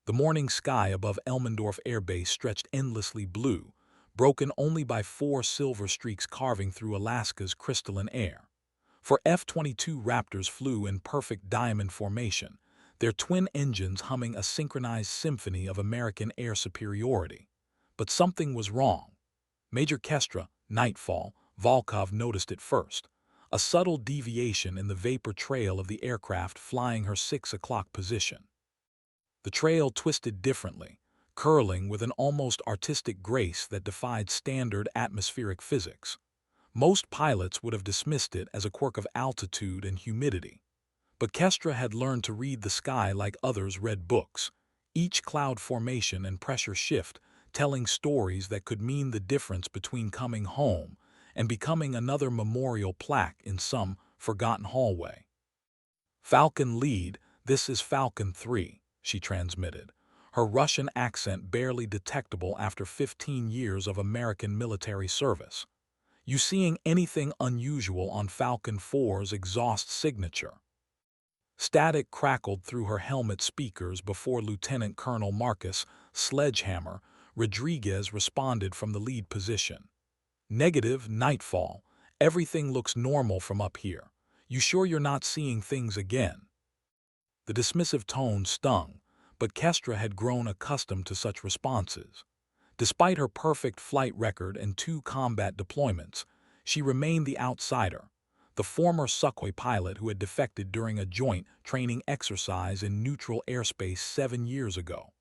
The morning sky above Elmendorf Air Base stretched endlessly blue, broken only by four silver streaks carving through Alaska's crystalline air. For F-22 Raptors flew in perfect diamond formation, their twin engines humming a synchronized symphony of American air superiority. But something was wrong. Major Kestra, Nightfall, Volkov noticed it first, a subtle deviation in the vapor trail of the aircraft flying her 6 o'clock position. The trail twisted differently, curling with an almost artistic grace that defied standard atmospheric physics. Most pilots would have dismissed it as a quirk of altitude and humidity. But Kestra had learned to read the sky like others read books, each cloud formation and pressure shift telling stories that could mean the difference between coming home and becoming another memorial plaque in some forgotten hallway. Falcon lead, this is Falcon 3, she transmitted, her Russian accent barely detectable after 15 years of American military service. You seeing anything unusual on Falcon 4's exhaust signature? Static crackled through her helmet speakers before Lieutenant Colonel Marcus Sledgehammer Rodriguez responded from the lead position. Negative, Nightfall. Everything looks normal from up here. You sure you're not seeing things again? The dismissive tone stung, but Kestra had grown accustomed to such responses. Despite her perfect flight record and 2 combat deployments, she remained the outsider, the former Sukhoi pilot who had defected during a joint training exercise in neutral airspace 7 years ago.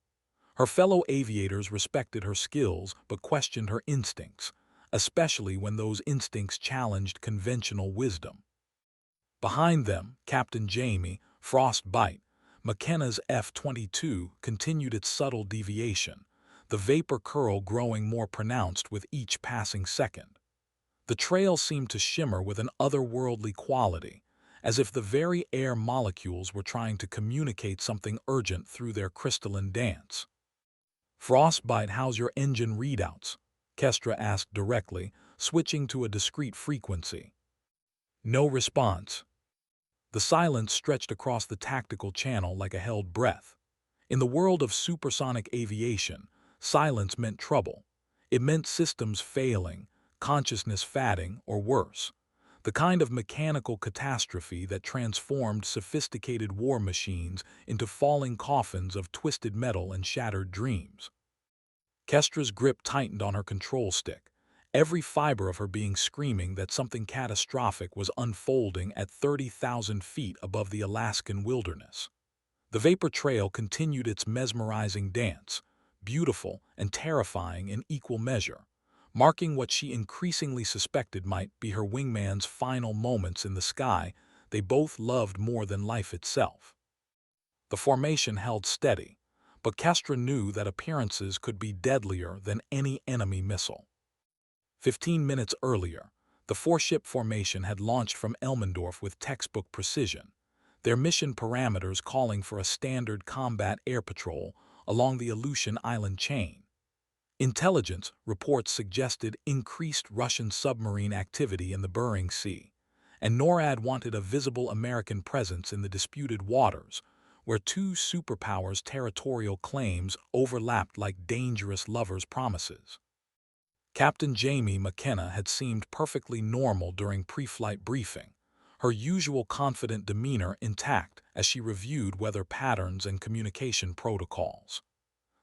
Her fellow aviators respected her skills but questioned her instincts, especially when those instincts challenged conventional wisdom. Behind them, Captain Jamie Frostbite McKenna's F-22 continued its subtle deviation, the vapor curl growing more pronounced with each passing second. The trail seemed to shimmer with an otherworldly quality, as if the very air molecules were trying to communicate something urgent through their crystalline dance. Frostbite, how's your engine readouts? Kestra asked directly, switching to a discrete frequency. No response. The silence stretched across the tactical channel like a held breath. In the world of supersonic aviation, silence meant trouble. It meant systems failing, consciousness fatting, or worse, the kind of mechanical catastrophe that transformed sophisticated war machines into falling coffins of twisted metal and shattered dreams. Kestra's grip tightened on her control stick, every fiber of her being screaming that something catastrophic was unfolding at 30,000 feet above the Alaskan wilderness. The vapor trail continued its mesmerizing dance, beautiful and terrifying in equal measure, marking what she increasingly suspected might be her wingman's final moments in the sky they both loved more than life itself. The formation held steady, but Kestra knew that appearances could be deadlier than any enemy missile. 15 minutes earlier, the 4-ship formation had launched from Elmendorf with textbook precision, their mission parameters calling for a standard combat air patrol along the Aleutian Island chain. Intelligence reports suggested increased Russian submarine activity in the Bering Sea, and NORAD wanted a visible American presence in the disputed waters, where 2 superpowers' territorial claims overlapped like dangerous lovers' promises. Captain Jamie McKenna had seemed perfectly normal during pre-flight briefing, her usual confident demeanor intact as she reviewed weather patterns and communication protocols.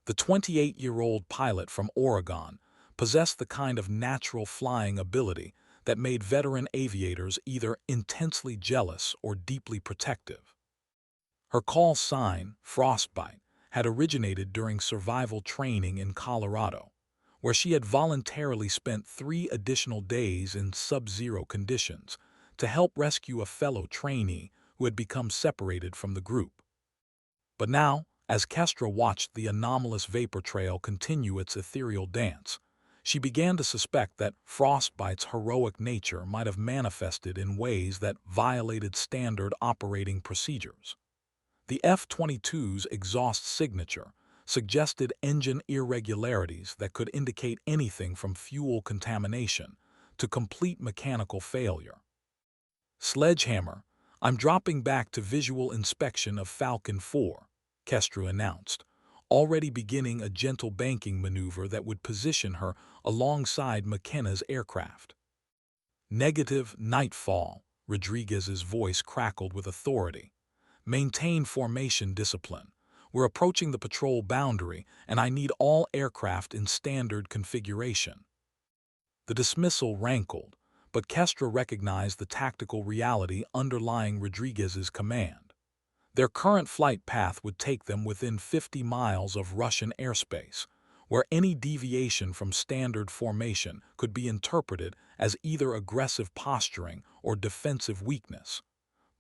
The 28-year-old pilot from Oregon possessed the kind of natural flying ability that made veteran aviators either intensely jealous or deeply protective. Her call sign, Frostbite, had originated during survival training in Colorado, where she had voluntarily spent 3 additional days in sub-zero conditions to help rescue a fellow trainee who had become separated from the group. But now, as Kestra watched the anomalous vapor trail continue its ethereal dance, she began to suspect that Frostbite's heroic nature might have manifested in ways that violated standard operating procedures. The F-22's exhaust signature suggested engine irregularities that could indicate anything from fuel contamination to complete mechanical failure. Sledgehammer, I'm dropping back to visual inspection of Falcon 4, Kestra announced, already beginning a gentle banking maneuver that would position her alongside McKenna's aircraft. Negative nightfall, Rodriguez's voice crackled with authority. Maintain formation discipline. We're approaching the patrol boundary, and I need all aircraft in standard configuration. The dismissal rankled, but Kestra recognized the tactical reality underlying Rodriguez's command. Their current flight path would take them within 50 miles of Russian airspace, where any deviation from standard formation could be interpreted as either aggressive posturing or defensive weakness,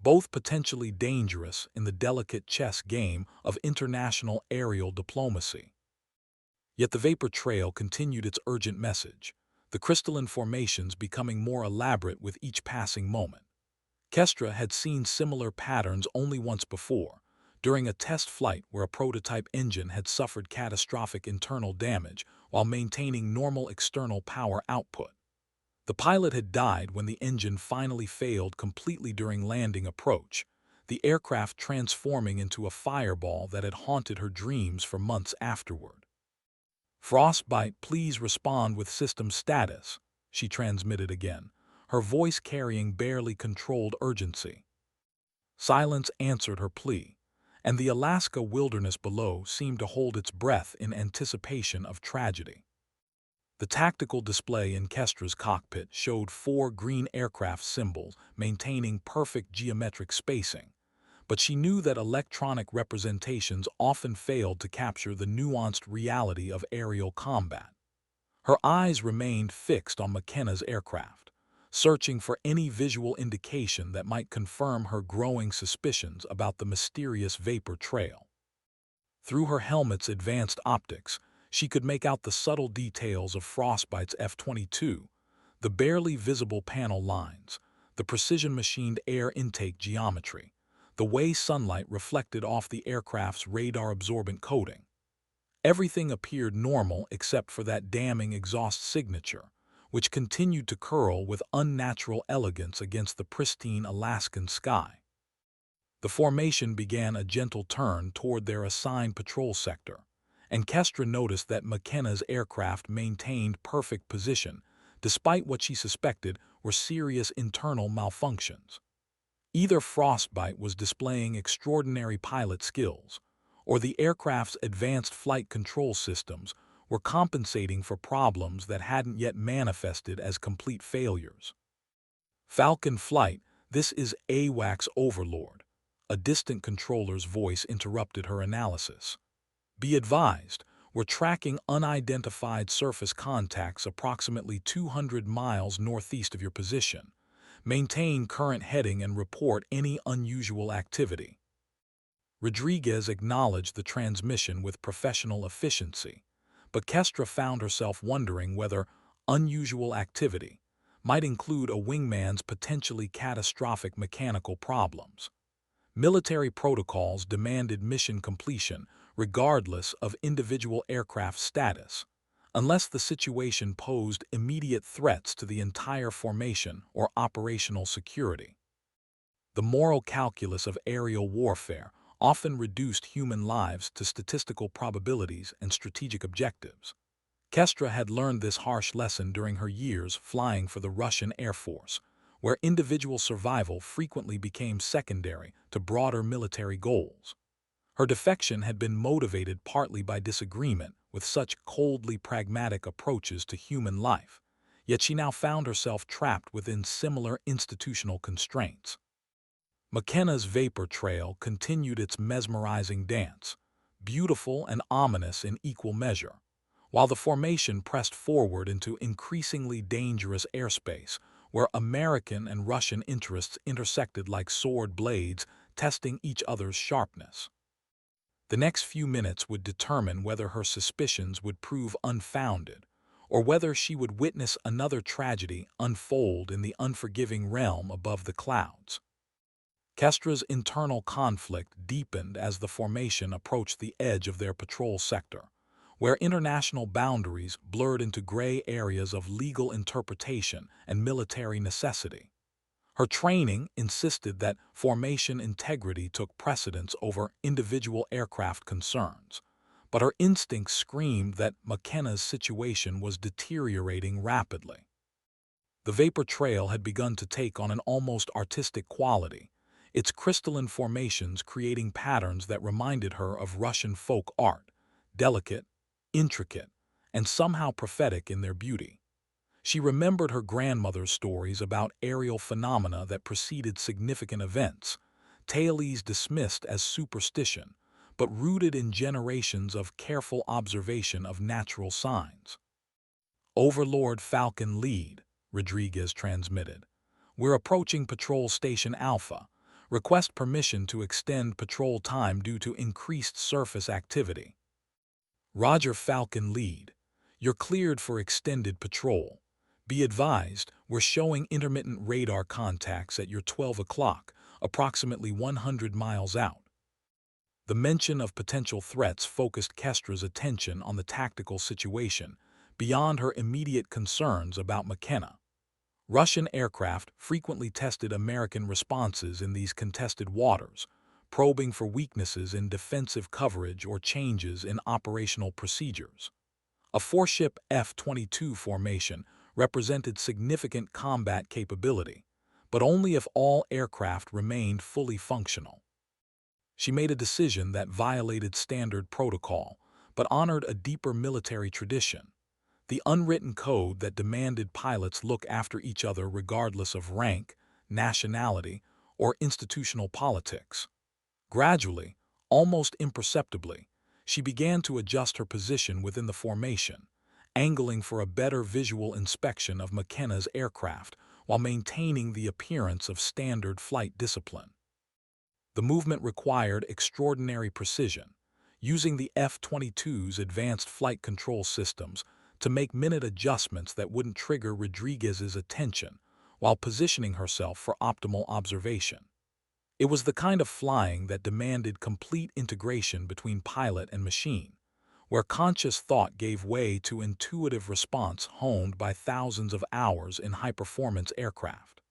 both potentially dangerous in the delicate chess game of international aerial diplomacy. Yet the vapor trail continued its urgent message, the crystalline formations becoming more elaborate with each passing moment. Kestra had seen similar patterns only once before, during a test flight where a prototype engine had suffered catastrophic internal damage while maintaining normal external power output. The pilot had died when the engine finally failed completely during landing approach, the aircraft transforming into a fireball that had haunted her dreams for months afterward. "Frostbite, please respond with system status," she transmitted again, her voice carrying barely controlled urgency. Silence answered her plea, and the Alaska wilderness below seemed to hold its breath in anticipation of tragedy. The tactical display in Kestra's cockpit showed 4 green aircraft symbols maintaining perfect geometric spacing, but she knew that electronic representations often failed to capture the nuanced reality of aerial combat. Her eyes remained fixed on McKenna's aircraft, searching for any visual indication that might confirm her growing suspicions about the mysterious vapor trail. Through her helmet's advanced optics, she could make out the subtle details of Frostbite's F-22, the barely visible panel lines, the precision-machined air intake geometry, the way sunlight reflected off the aircraft's radar-absorbent coating. Everything appeared normal except for that damning exhaust signature, which continued to curl with unnatural elegance against the pristine Alaskan sky. The formation began a gentle turn toward their assigned patrol sector, and Kestra noticed that McKenna's aircraft maintained perfect position, despite what she suspected were serious internal malfunctions. Either Frostbite was displaying extraordinary pilot skills, or the aircraft's advanced flight control systems were compensating for problems that hadn't yet manifested as complete failures. "Falcon Flight, this is AWACS Overlord," a distant controller's voice interrupted her analysis. "Be advised, we're tracking unidentified surface contacts approximately 200 miles northeast of your position. Maintain current heading and report any unusual activity." Rodriguez acknowledged the transmission with professional efficiency, but Kestra found herself wondering whether unusual activity might include a wingman's potentially catastrophic mechanical problems. Military protocols demanded mission completion regardless of individual aircraft status, unless the situation posed immediate threats to the entire formation or operational security. The moral calculus of aerial warfare often reduced human lives to statistical probabilities and strategic objectives. Kestra had learned this harsh lesson during her years flying for the Russian Air Force, where individual survival frequently became secondary to broader military goals. Her defection had been motivated partly by disagreement with such coldly pragmatic approaches to human life, yet she now found herself trapped within similar institutional constraints. McKenna's vapor trail continued its mesmerizing dance, beautiful and ominous in equal measure, while the formation pressed forward into increasingly dangerous airspace where American and Russian interests intersected like sword blades, testing each other's sharpness. The next few minutes would determine whether her suspicions would prove unfounded, or whether she would witness another tragedy unfold in the unforgiving realm above the clouds. Kestra's internal conflict deepened as the formation approached the edge of their patrol sector, where international boundaries blurred into gray areas of legal interpretation and military necessity. Her training insisted that formation integrity took precedence over individual aircraft concerns, but her instincts screamed that McKenna's situation was deteriorating rapidly. The vapor trail had begun to take on an almost artistic quality, its crystalline formations creating patterns that reminded her of Russian folk art, delicate, intricate, and somehow prophetic in their beauty. She remembered her grandmother's stories about aerial phenomena that preceded significant events, tales dismissed as superstition, but rooted in generations of careful observation of natural signs. "Overlord Falcon Lead," Rodriguez transmitted. "We're approaching Patrol Station Alpha. Request permission to extend patrol time due to increased surface activity." "Roger Falcon Lead. You're cleared for extended patrol. Be advised, we're showing intermittent radar contacts at your 12 o'clock, approximately 100 miles out." The mention of potential threats focused Kestra's attention on the tactical situation, beyond her immediate concerns about McKenna. Russian aircraft frequently tested American responses in these contested waters, probing for weaknesses in defensive coverage or changes in operational procedures. A four-ship F-22 formation represented significant combat capability, but only if all aircraft remained fully functional. She made a decision that violated standard protocol, but honored a deeper military tradition, the unwritten code that demanded pilots look after each other regardless of rank, nationality, or institutional politics. Gradually, almost imperceptibly, she began to adjust her position within the formation, angling for a better visual inspection of McKenna's aircraft while maintaining the appearance of standard flight discipline. The movement required extraordinary precision, using the F-22's advanced flight control systems to make minute adjustments that wouldn't trigger Rodriguez's attention while positioning herself for optimal observation. It was the kind of flying that demanded complete integration between pilot and machine, where conscious thought gave way to intuitive response honed by thousands of hours in high-performance aircraft.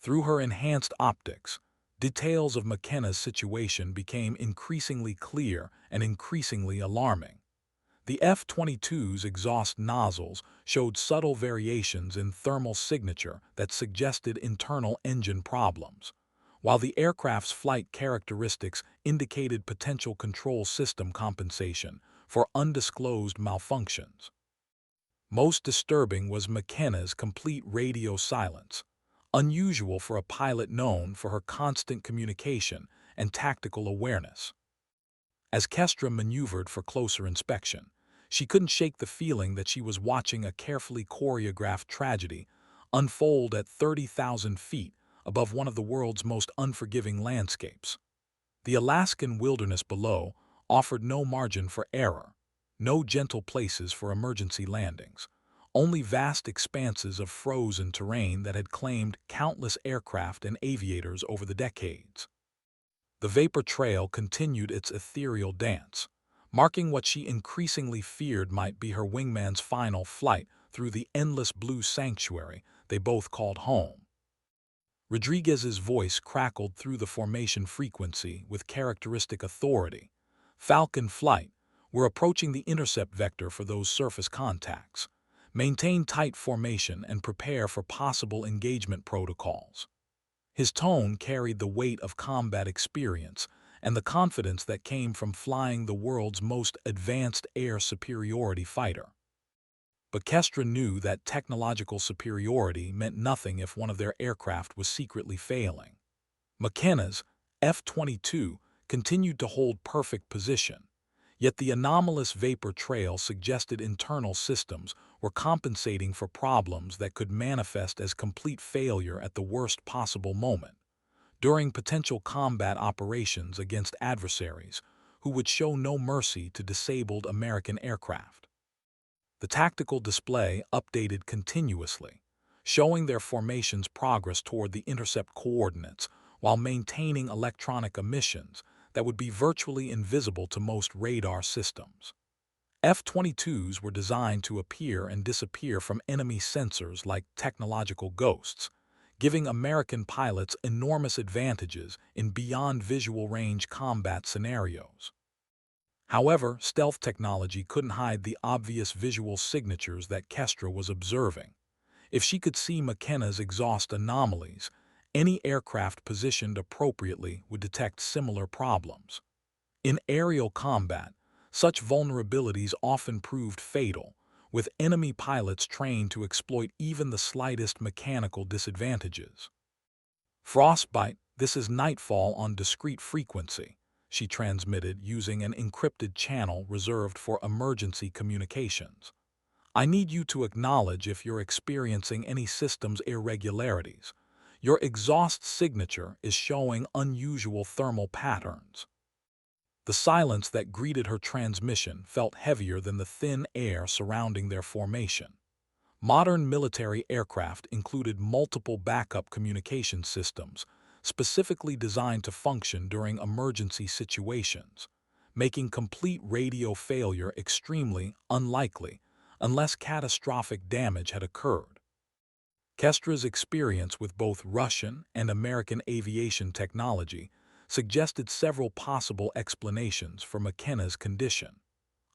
Through her enhanced optics, details of McKenna's situation became increasingly clear and increasingly alarming. The F-22's exhaust nozzles showed subtle variations in thermal signature that suggested internal engine problems, while the aircraft's flight characteristics indicated potential control system compensation for undisclosed malfunctions. Most disturbing was McKenna's complete radio silence, unusual for a pilot known for her constant communication and tactical awareness. As Kestra maneuvered for closer inspection, she couldn't shake the feeling that she was watching a carefully choreographed tragedy unfold at 30,000 feet above one of the world's most unforgiving landscapes. The Alaskan wilderness below offered no margin for error, no gentle places for emergency landings, only vast expanses of frozen terrain that had claimed countless aircraft and aviators over the decades. The vapor trail continued its ethereal dance, marking what she increasingly feared might be her wingman's final flight through the endless blue sanctuary they both called home. Rodriguez's voice crackled through the formation frequency with characteristic authority. "Falcon Flight, we're approaching the intercept vector for those surface contacts. Maintain tight formation and prepare for possible engagement protocols." His tone carried the weight of combat experience and the confidence that came from flying the world's most advanced air superiority fighter. But Kestra knew that technological superiority meant nothing if one of their aircraft was secretly failing. McKenna's F-22 continued to hold perfect position, yet the anomalous vapor trail suggested internal systems were compensating for problems that could manifest as complete failure at the worst possible moment, during potential combat operations against adversaries who would show no mercy to disabled American aircraft. The tactical display updated continuously, showing their formation's progress toward the intercept coordinates while maintaining electronic emissions that would be virtually invisible to most radar systems. F-22s were designed to appear and disappear from enemy sensors like technological ghosts, giving American pilots enormous advantages in beyond visual range combat scenarios. However, stealth technology couldn't hide the obvious visual signatures that Kestra was observing. If she could see McKenna's exhaust anomalies, any aircraft positioned appropriately would detect similar problems. In aerial combat, such vulnerabilities often proved fatal, with enemy pilots trained to exploit even the slightest mechanical disadvantages. Frostbite, this is nightfall on discrete frequency, she transmitted using an encrypted channel reserved for emergency communications. I need you to acknowledge if you're experiencing any systems irregularities. Your exhaust signature is showing unusual thermal patterns. The silence that greeted her transmission felt heavier than the thin air surrounding their formation. Modern military aircraft included multiple backup communication systems, specifically designed to function during emergency situations, making complete radio failure extremely unlikely unless catastrophic damage had occurred. Kestra's experience with both Russian and American aviation technology suggested several possible explanations for McKenna's condition.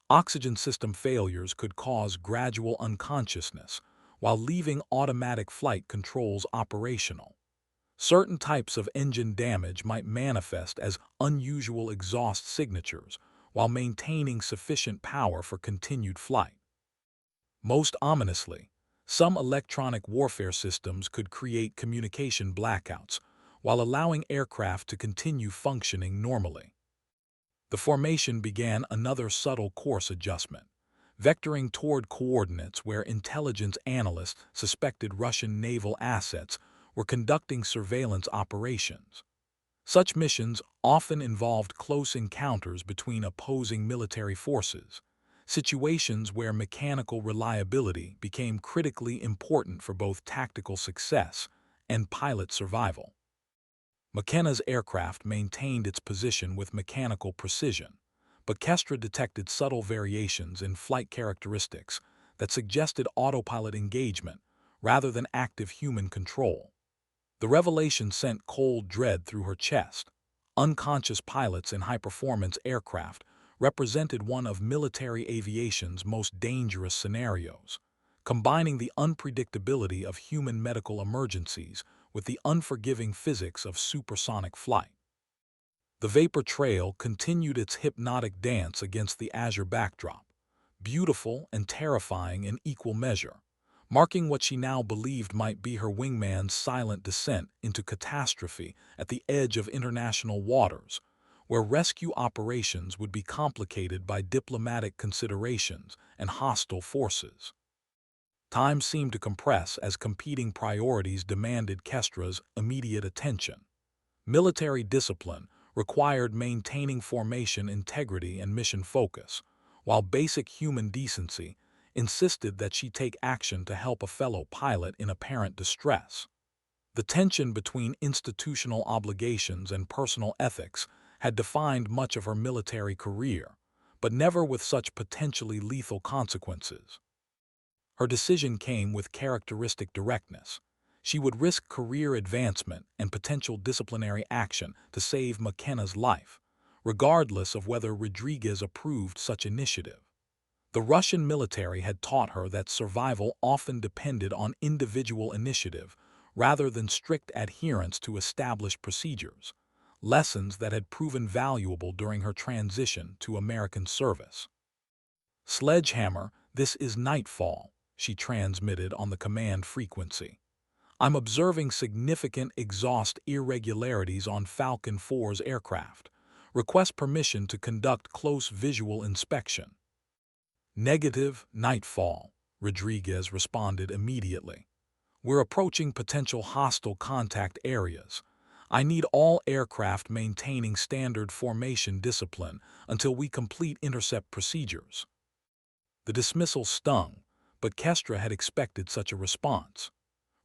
Oxygen system failures could cause gradual unconsciousness while leaving automatic flight controls operational. Certain types of engine damage might manifest as unusual exhaust signatures while maintaining sufficient power for continued flight. Most ominously, some electronic warfare systems could create communication blackouts while allowing aircraft to continue functioning normally. The formation began another subtle course adjustment, vectoring toward coordinates where intelligence analysts suspected Russian naval assets were conducting surveillance operations. Such missions often involved close encounters between opposing military forces, situations where mechanical reliability became critically important for both tactical success and pilot survival. McKenna's aircraft maintained its position with mechanical precision, but Kestra detected subtle variations in flight characteristics that suggested autopilot engagement rather than active human control. The revelation sent cold dread through her chest. Unconscious pilots in high-performance aircraft represented one of military aviation's most dangerous scenarios, combining the unpredictability of human medical emergencies with the unforgiving physics of supersonic flight. The vapor trail continued its hypnotic dance against the azure backdrop, beautiful and terrifying in equal measure, marking what she now believed might be her wingman's silent descent into catastrophe at the edge of international waters, where rescue operations would be complicated by diplomatic considerations and hostile forces. Time seemed to compress as competing priorities demanded Kestra's immediate attention. Military discipline required maintaining formation integrity and mission focus, while basic human decency insisted that she take action to help a fellow pilot in apparent distress. The tension between institutional obligations and personal ethics had defined much of her military career, but never with such potentially lethal consequences. Her decision came with characteristic directness. She would risk career advancement and potential disciplinary action to save McKenna's life, regardless of whether Rodriguez approved such initiative. The Russian military had taught her that survival often depended on individual initiative rather than strict adherence to established procedures, lessons that had proven valuable during her transition to American service. "Sledgehammer, this is nightfall," she transmitted on the command frequency. "I'm observing significant exhaust irregularities on Falcon 4's aircraft. Request permission to conduct close visual inspection." "Negative, nightfall," Rodriguez responded immediately. "We're approaching potential hostile contact areas. I need all aircraft maintaining standard formation discipline until we complete intercept procedures." The dismissal stung, but Kestra had expected such a response.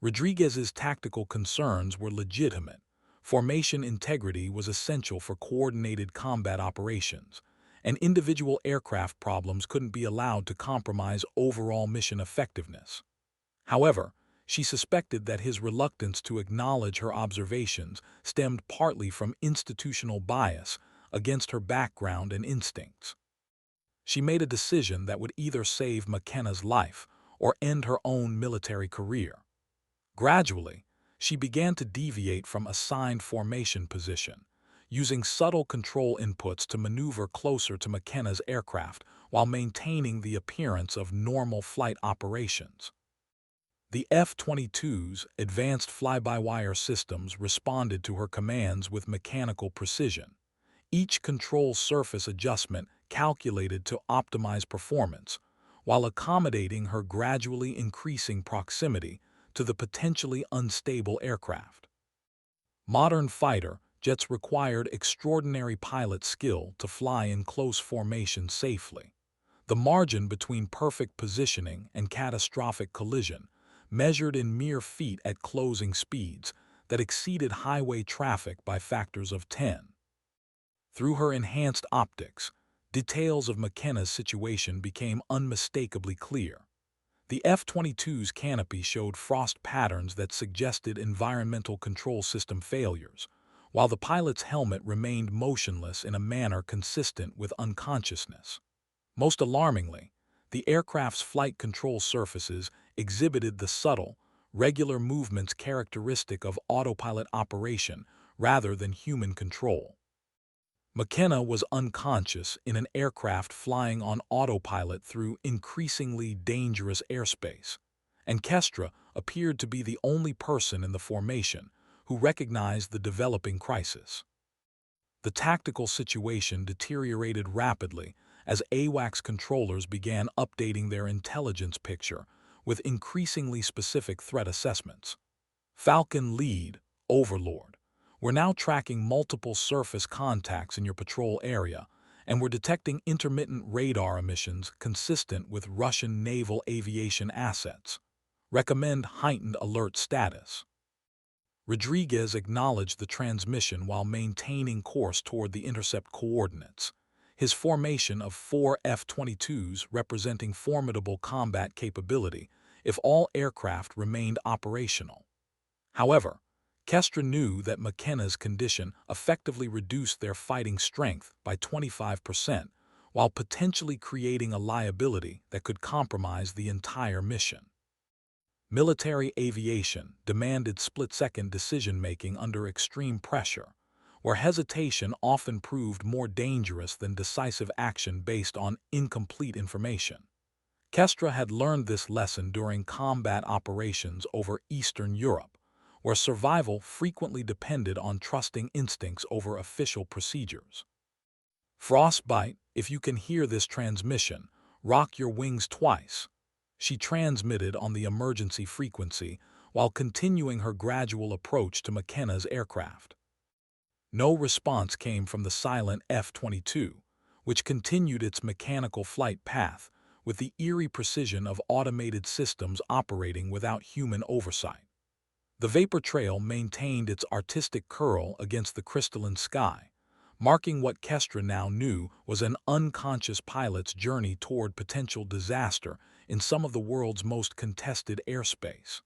Rodriguez's tactical concerns were legitimate. Formation integrity was essential for coordinated combat operations, and individual aircraft problems couldn't be allowed to compromise overall mission effectiveness. However, she suspected that his reluctance to acknowledge her observations stemmed partly from institutional bias against her background and instincts. She made a decision that would either save McKenna's life or end her own military career. Gradually, she began to deviate from assigned formation position, using subtle control inputs to maneuver closer to McKenna's aircraft while maintaining the appearance of normal flight operations. The F-22's advanced fly-by-wire systems responded to her commands with mechanical precision, each control surface adjustment calculated to optimize performance, while accommodating her gradually increasing proximity to the potentially unstable aircraft. Modern fighter jets required extraordinary pilot skill to fly in close formation safely. The margin between perfect positioning and catastrophic collision, measured in mere feet at closing speeds that exceeded highway traffic by factors of 10. Through her enhanced optics, details of McKenna's situation became unmistakably clear. The F-22's canopy showed frost patterns that suggested environmental control system failures, while the pilot's helmet remained motionless in a manner consistent with unconsciousness. Most alarmingly, the aircraft's flight control surfaces exhibited the subtle, regular movements characteristic of autopilot operation rather than human control. McKenna was unconscious in an aircraft flying on autopilot through increasingly dangerous airspace, and Kestra appeared to be the only person in the formation who recognized the developing crisis. The tactical situation deteriorated rapidly as AWACS controllers began updating their intelligence picture with increasingly specific threat assessments. Falcon Lead, Overlord, we're now tracking multiple surface contacts in your patrol area, and we're detecting intermittent radar emissions consistent with Russian naval aviation assets. Recommend heightened alert status. Rodriguez acknowledged the transmission while maintaining course toward the intercept coordinates, his formation of 4 F-22s representing formidable combat capability if all aircraft remained operational. However, Kestra knew that McKenna's condition effectively reduced their fighting strength by 25%, while potentially creating a liability that could compromise the entire mission. Military aviation demanded split-second decision-making under extreme pressure, where hesitation often proved more dangerous than decisive action based on incomplete information. Kestra had learned this lesson during combat operations over Eastern Europe, where survival frequently depended on trusting instincts over official procedures. Frostbite, if you can hear this transmission, rock your wings twice. She transmitted on the emergency frequency while continuing her gradual approach to McKenna's aircraft. No response came from the silent F-22, which continued its mechanical flight path with the eerie precision of automated systems operating without human oversight. The vapor trail maintained its artistic curl against the crystalline sky, marking what Kestra now knew was an unconscious pilot's journey toward potential disaster in some of the world's most contested airspace.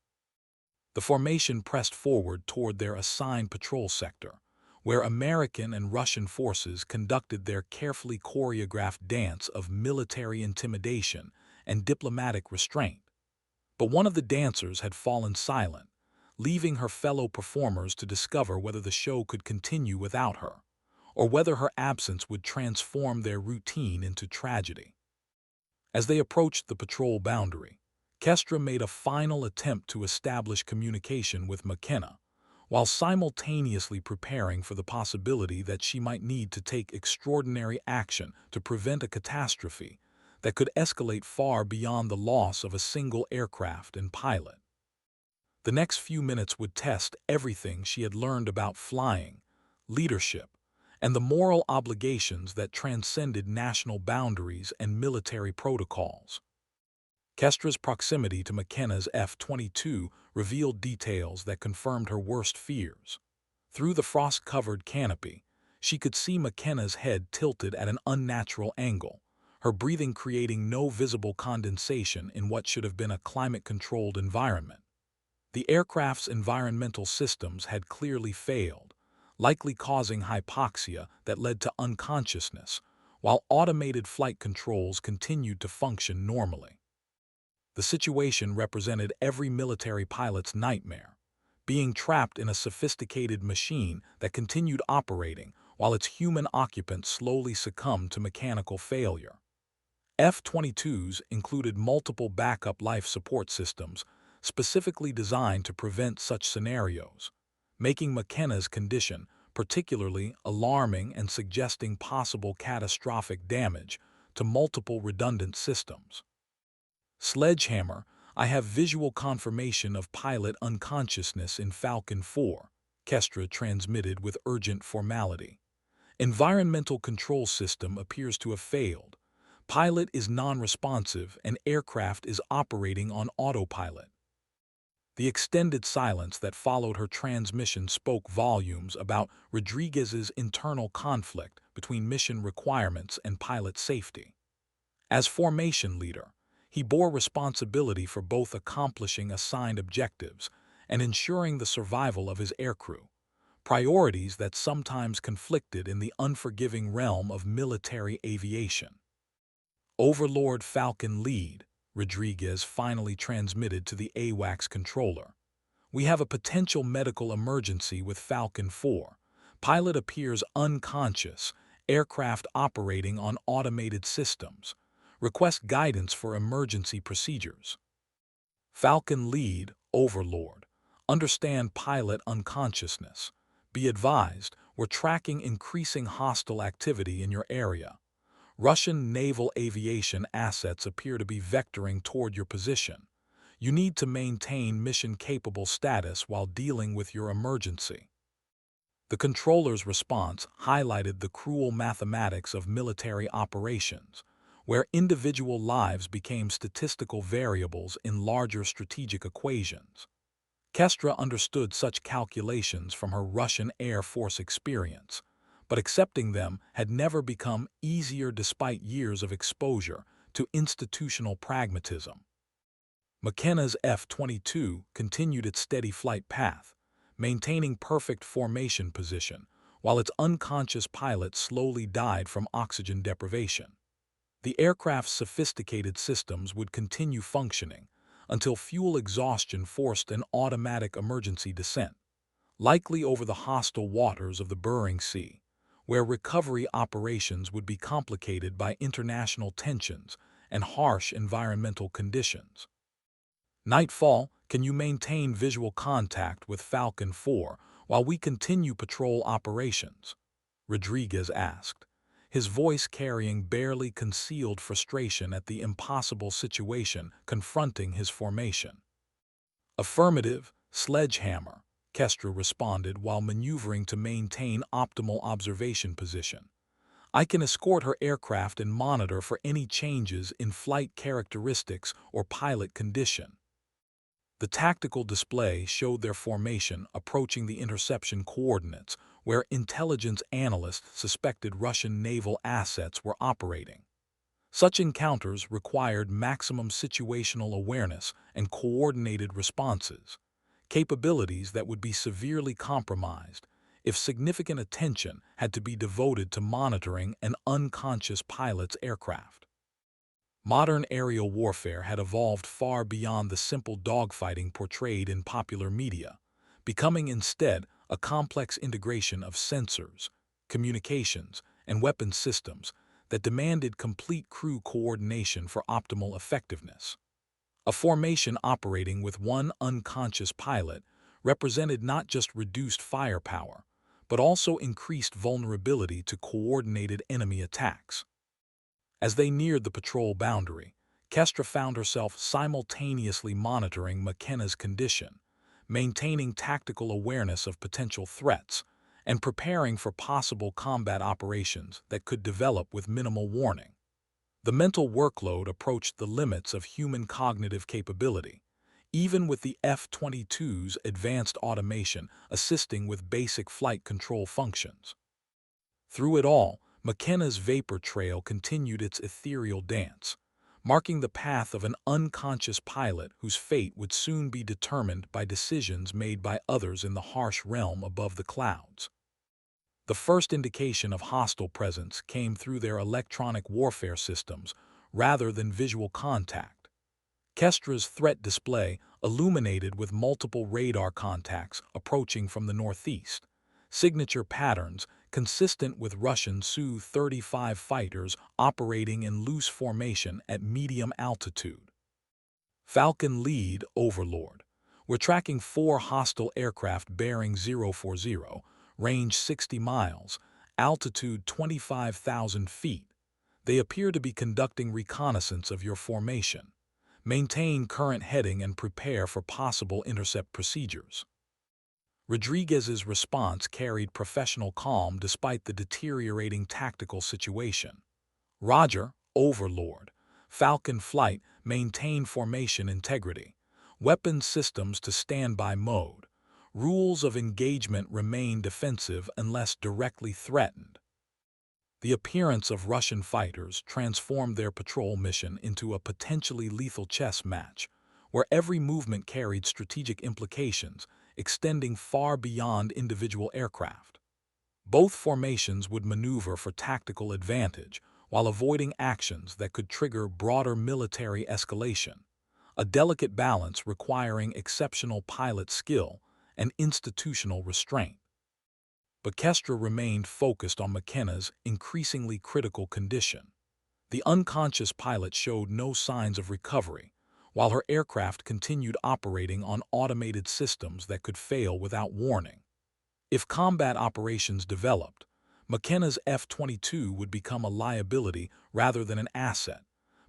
The formation pressed forward toward their assigned patrol sector, where American and Russian forces conducted their carefully choreographed dance of military intimidation and diplomatic restraint. But one of the dancers had fallen silent, leaving her fellow performers to discover whether the show could continue without her, or whether her absence would transform their routine into tragedy. As they approached the patrol boundary, Kestra made a final attempt to establish communication with McKenna, while simultaneously preparing for the possibility that she might need to take extraordinary action to prevent a catastrophe that could escalate far beyond the loss of a single aircraft and pilot. The next few minutes would test everything she had learned about flying, leadership, and the moral obligations that transcended national boundaries and military protocols. Kestra's proximity to McKenna's F-22 revealed details that confirmed her worst fears. Through the frost-covered canopy, she could see McKenna's head tilted at an unnatural angle, her breathing creating no visible condensation in what should have been a climate-controlled environment. The aircraft's environmental systems had clearly failed, likely causing hypoxia that led to unconsciousness, while automated flight controls continued to function normally. The situation represented every military pilot's nightmare, being trapped in a sophisticated machine that continued operating while its human occupants slowly succumbed to mechanical failure. F-22s included multiple backup life support systems specifically designed to prevent such scenarios, making McKenna's condition particularly alarming and suggesting possible catastrophic damage to multiple redundant systems. Sledgehammer, I have visual confirmation of pilot unconsciousness in Falcon 4, Kestra transmitted with urgent formality. Environmental control system appears to have failed. Pilot is non-responsive and aircraft is operating on autopilot. The extended silence that followed her transmission spoke volumes about Rodriguez's internal conflict between mission requirements and pilot safety. As formation leader, he bore responsibility for both accomplishing assigned objectives and ensuring the survival of his aircrew, priorities that sometimes conflicted in the unforgiving realm of military aviation. Overlord Falcon Lead, Rodriguez finally transmitted to the AWACS controller. We have a potential medical emergency with Falcon 4. Pilot appears unconscious, aircraft operating on automated systems. Request guidance for emergency procedures. Falcon Lead, Overlord. Understand pilot unconsciousness. Be advised, we're tracking increasing hostile activity in your area. Russian naval aviation assets appear to be vectoring toward your position. You need to maintain mission-capable status while dealing with your emergency. The controller's response highlighted the cruel mathematics of military operations, where individual lives became statistical variables in larger strategic equations. Kestra understood such calculations from her Russian Air Force experience, but accepting them had never become easier despite years of exposure to institutional pragmatism. McKenna's F-22 continued its steady flight path, maintaining perfect formation position, while its unconscious pilot slowly died from oxygen deprivation. The aircraft's sophisticated systems would continue functioning until fuel exhaustion forced an automatic emergency descent, likely over the hostile waters of the Bering Sea, where recovery operations would be complicated by international tensions and harsh environmental conditions. Nightfall, can you maintain visual contact with Falcon 4 while we continue patrol operations? Rodriguez asked, his voice carrying barely concealed frustration at the impossible situation confronting his formation. Affirmative, Sledgehammer, Kestra responded while maneuvering to maintain optimal observation position. I can escort her aircraft and monitor for any changes in flight characteristics or pilot condition. The tactical display showed their formation approaching the interception coordinates, where intelligence analysts suspected Russian naval assets were operating. Such encounters required maximum situational awareness and coordinated responses, capabilities that would be severely compromised if significant attention had to be devoted to monitoring an unconscious pilot's aircraft. Modern aerial warfare had evolved far beyond the simple dogfighting portrayed in popular media, becoming instead a complex integration of sensors, communications, and weapons systems that demanded complete crew coordination for optimal effectiveness. A formation operating with one unconscious pilot represented not just reduced firepower, but also increased vulnerability to coordinated enemy attacks. As they neared the patrol boundary, Kestra found herself simultaneously monitoring McKenna's condition, maintaining tactical awareness of potential threats, and preparing for possible combat operations that could develop with minimal warning. The mental workload approached the limits of human cognitive capability, even with the F-22's advanced automation assisting with basic flight control functions. Through it all, McKenna's vapor trail continued its ethereal dance, marking the path of an unconscious pilot whose fate would soon be determined by decisions made by others in the harsh realm above the clouds. The first indication of hostile presence came through their electronic warfare systems rather than visual contact. Kestra's threat display illuminated with multiple radar contacts approaching from the northeast, signature patterns consistent with Russian Su-35 fighters operating in loose formation at medium altitude. Falcon Lead Overlord. We're tracking 4 hostile aircraft bearing 040, range 60 miles, altitude 25,000 feet. They appear to be conducting reconnaissance of your formation. Maintain current heading and prepare for possible intercept procedures. Rodriguez's response carried professional calm despite the deteriorating tactical situation. Roger, Overlord. Falcon Flight, maintain formation integrity. Weapons systems to standby mode. Rules of engagement remain defensive unless directly threatened. The appearance of Russian fighters transformed their patrol mission into a potentially lethal chess match, where every movement carried strategic implications, extending far beyond individual aircraft. Both formations would maneuver for tactical advantage while avoiding actions that could trigger broader military escalation, a delicate balance requiring exceptional pilot skill and institutional restraint. But Kestra remained focused on McKenna's increasingly critical condition. The unconscious pilot showed no signs of recovery, while her aircraft continued operating on automated systems that could fail without warning. If combat operations developed, McKenna's F-22 would become a liability rather than an asset,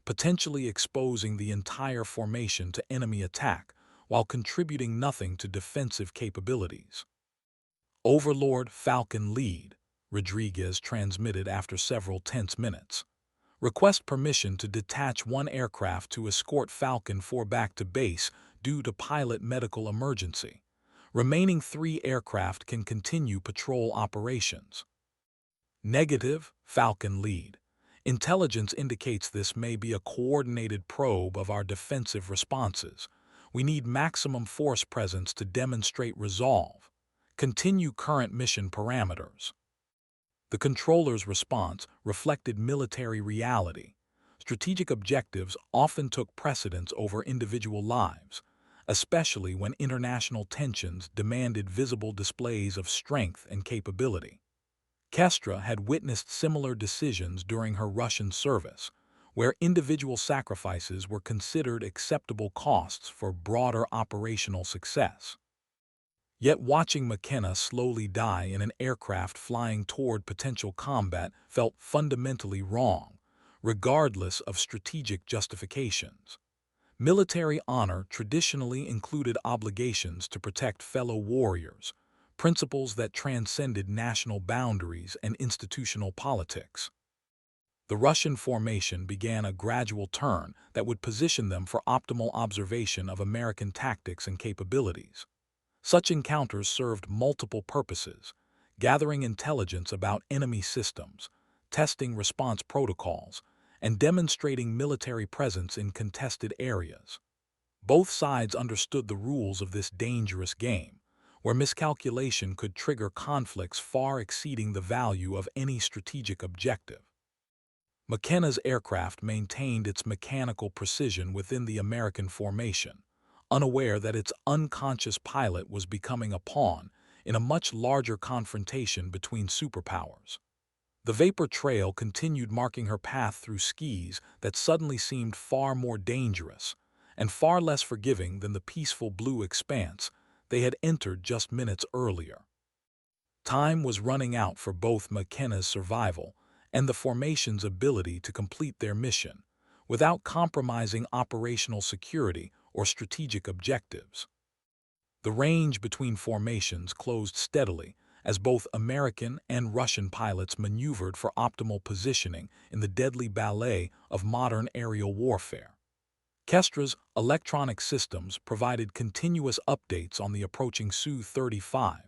potentially exposing the entire formation to enemy attack while contributing nothing to defensive capabilities. Overlord Falcon Lead, Rodriguez transmitted after several tense minutes. Request permission to detach 1 aircraft to escort Falcon 4 back to base due to pilot medical emergency. Remaining 3 aircraft can continue patrol operations. Negative, Falcon Lead. Intelligence indicates this may be a coordinated probe of our defensive responses. We need maximum force presence to demonstrate resolve. Continue current mission parameters. The controller's response reflected military reality. Strategic objectives often took precedence over individual lives, especially when international tensions demanded visible displays of strength and capability. Kestra had witnessed similar decisions during her Russian service, where individual sacrifices were considered acceptable costs for broader operational success. Yet watching McKenna slowly die in an aircraft flying toward potential combat felt fundamentally wrong, regardless of strategic justifications. Military honor traditionally included obligations to protect fellow warriors, principles that transcended national boundaries and institutional politics. The Russian formation began a gradual turn that would position them for optimal observation of American tactics and capabilities. Such encounters served multiple purposes: gathering intelligence about enemy systems, testing response protocols, and demonstrating military presence in contested areas. Both sides understood the rules of this dangerous game, where miscalculation could trigger conflicts far exceeding the value of any strategic objective. McKenna's aircraft maintained its mechanical precision within the American formation, unaware that its unconscious pilot was becoming a pawn in a much larger confrontation between superpowers. The vapor trail continued marking her path through skies that suddenly seemed far more dangerous and far less forgiving than the peaceful blue expanse they had entered just minutes earlier. Time was running out for both McKenna's survival and the formation's ability to complete their mission, without compromising operational security or strategic objectives. The range between formations closed steadily as both American and Russian pilots maneuvered for optimal positioning in the deadly ballet of modern aerial warfare. Kestra's electronic systems provided continuous updates on the approaching Su-35,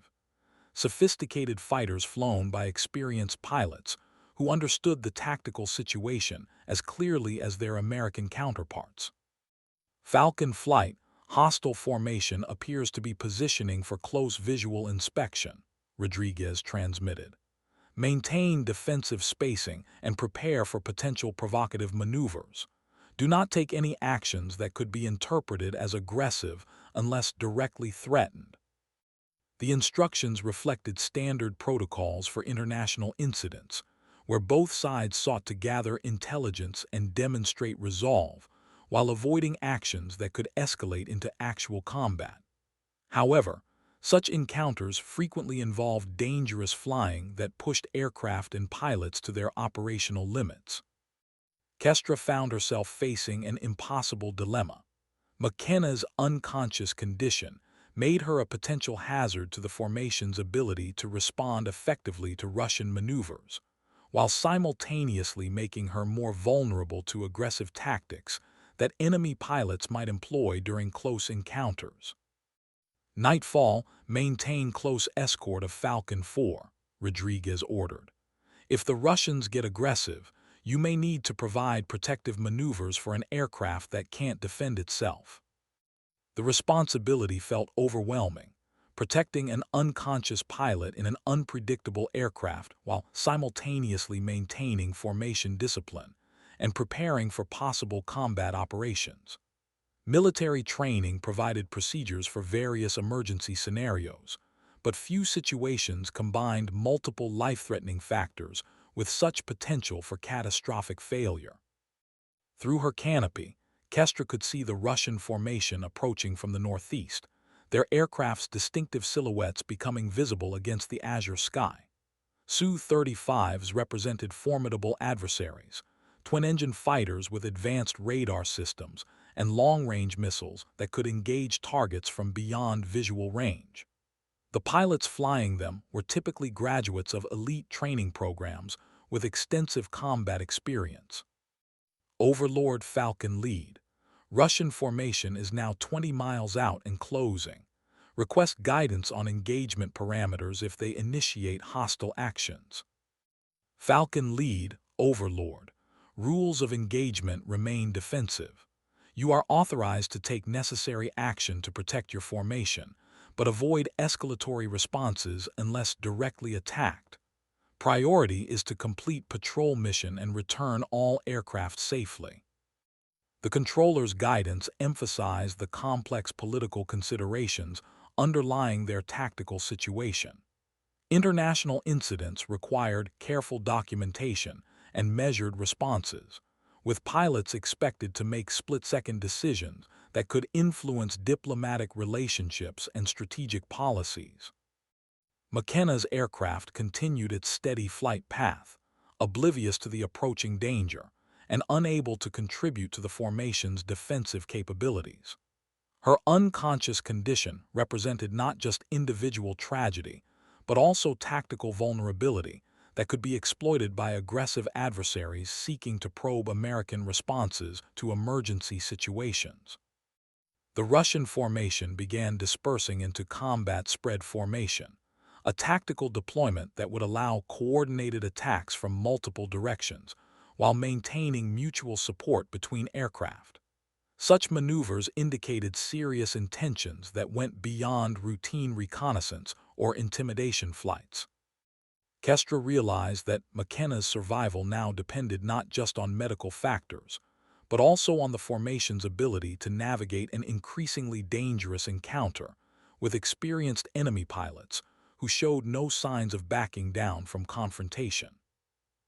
sophisticated fighters flown by experienced pilots who understood the tactical situation as clearly as their American counterparts. Falcon Flight, hostile formation appears to be positioning for close visual inspection, Rodriguez transmitted. Maintain defensive spacing and prepare for potential provocative maneuvers. Do not take any actions that could be interpreted as aggressive unless directly threatened. The instructions reflected standard protocols for international incidents, where both sides sought to gather intelligence and demonstrate resolve, while avoiding actions that could escalate into actual combat. However, such encounters frequently involved dangerous flying that pushed aircraft and pilots to their operational limits. Kestra found herself facing an impossible dilemma. McKenna's unconscious condition made her a potential hazard to the formation's ability to respond effectively to Russian maneuvers, while simultaneously making her more vulnerable to aggressive tactics that enemy pilots might employ during close encounters. Nightfall, maintain close escort of Falcon 4, Rodriguez ordered. If the Russians get aggressive, you may need to provide protective maneuvers for an aircraft that can't defend itself. The responsibility felt overwhelming, protecting an unconscious pilot in an unpredictable aircraft while simultaneously maintaining formation discipline and preparing for possible combat operations. Military training provided procedures for various emergency scenarios, but few situations combined multiple life-threatening factors with such potential for catastrophic failure. Through her canopy, Kestra could see the Russian formation approaching from the northeast, their aircraft's distinctive silhouettes becoming visible against the azure sky. Su-35s represented formidable adversaries, twin-engine fighters with advanced radar systems and long-range missiles that could engage targets from beyond visual range. The pilots flying them were typically graduates of elite training programs with extensive combat experience. Overlord Falcon lead. Russian formation is now 20 miles out and closing. Request guidance on engagement parameters if they initiate hostile actions. Falcon lead, Overlord. Rules of engagement remain defensive. You are authorized to take necessary action to protect your formation, but avoid escalatory responses unless directly attacked. Priority is to complete patrol mission and return all aircraft safely. The controller's guidance emphasized the complex political considerations underlying their tactical situation. International incidents required careful documentation and measured responses, with pilots expected to make split-second decisions that could influence diplomatic relationships and strategic policies. McKenna's aircraft continued its steady flight path, oblivious to the approaching danger and unable to contribute to the formation's defensive capabilities. Her unconscious condition represented not just individual tragedy, but also tactical vulnerability that could be exploited by aggressive adversaries seeking to probe American responses to emergency situations. The Russian formation began dispersing into combat spread formation, a tactical deployment that would allow coordinated attacks from multiple directions while maintaining mutual support between aircraft. Such maneuvers indicated serious intentions that went beyond routine reconnaissance or intimidation flights. Kestra realized that McKenna's survival now depended not just on medical factors, but also on the formation's ability to navigate an increasingly dangerous encounter with experienced enemy pilots who showed no signs of backing down from confrontation.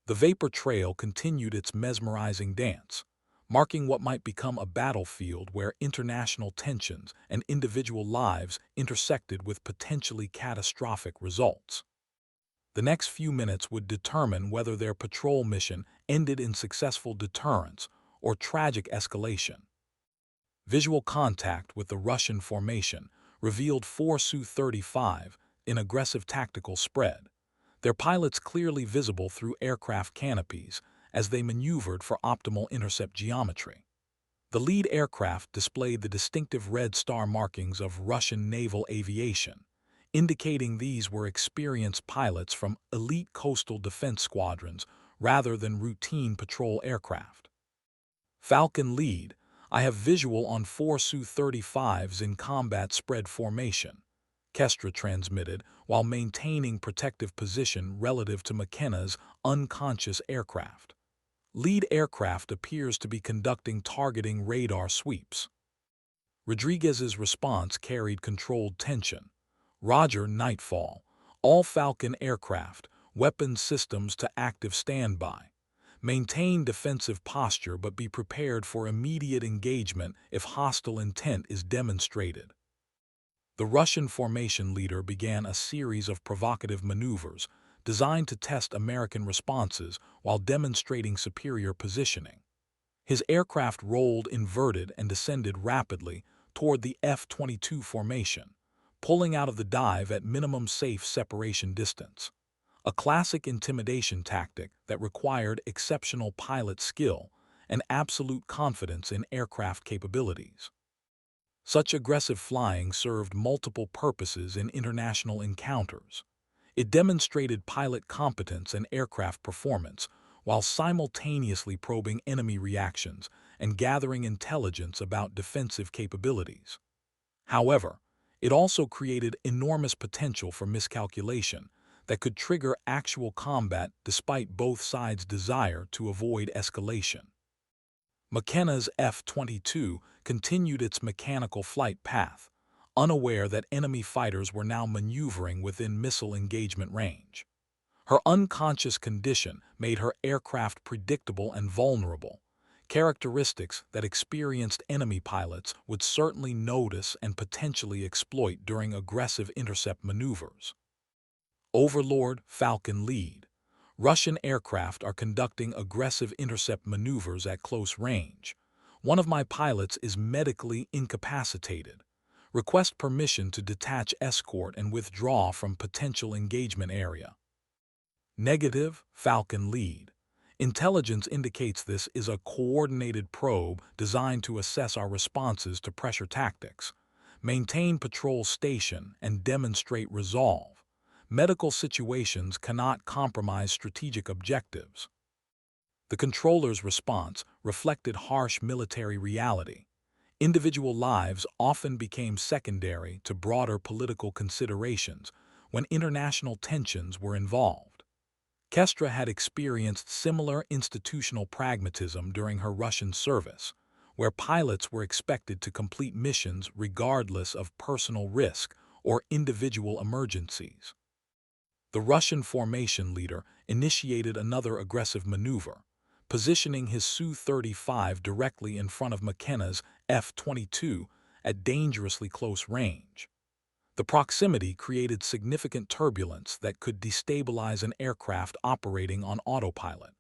The vapor trail continued its mesmerizing dance, marking what might become a battlefield where international tensions and individual lives intersected with potentially catastrophic results. The next few minutes would determine whether their patrol mission ended in successful deterrence or tragic escalation. Visual contact with the Russian formation revealed 4 Su-35 in aggressive tactical spread, their pilots clearly visible through aircraft canopies as they maneuvered for optimal intercept geometry. The lead aircraft displayed the distinctive red star markings of Russian naval aviation, indicating these were experienced pilots from elite coastal defense squadrons rather than routine patrol aircraft. Falcon lead, I have visual on 4 Su-35s in combat spread formation. Kestra transmitted, while maintaining protective position relative to McKenna's unconscious aircraft. Lead aircraft appears to be conducting targeting radar sweeps. Rodriguez's response carried controlled tension. Roger, nightfall. All Falcon aircraft, weapons systems to active standby. Maintain defensive posture but be prepared for immediate engagement if hostile intent is demonstrated. The Russian formation leader began a series of provocative maneuvers designed to test American responses while demonstrating superior positioning. His aircraft rolled inverted and descended rapidly toward the F-22 formation, pulling out of the dive at minimum safe separation distance. A classic intimidation tactic that required exceptional pilot skill and absolute confidence in aircraft capabilities. Such aggressive flying served multiple purposes in international encounters. It demonstrated pilot competence and aircraft performance, while simultaneously probing enemy reactions and gathering intelligence about defensive capabilities. However, it also created enormous potential for miscalculation that could trigger actual combat despite both sides' desire to avoid escalation. McKenna's F-22 continued its mechanical flight path, unaware that enemy fighters were now maneuvering within missile engagement range. Her unconscious condition made her aircraft predictable and vulnerable, characteristics that experienced enemy pilots would certainly notice and potentially exploit during aggressive intercept maneuvers. Overlord, Falcon lead. Russian aircraft are conducting aggressive intercept maneuvers at close range. One of my pilots is medically incapacitated. Request permission to detach escort and withdraw from potential engagement area. Negative, Falcon lead. Intelligence indicates this is a coordinated probe designed to assess our responses to pressure tactics, maintain patrol station, and demonstrate resolve. Medical situations cannot compromise strategic objectives. The controller's response reflected harsh military reality. Individual lives often became secondary to broader political considerations when international tensions were involved. Kestra had experienced similar institutional pragmatism during her Russian service, where pilots were expected to complete missions regardless of personal risk or individual emergencies. The Russian formation leader initiated another aggressive maneuver, positioning his Su-35 directly in front of McKenna's F-22 at dangerously close range. The proximity created significant turbulence that could destabilize an aircraft operating on autopilot,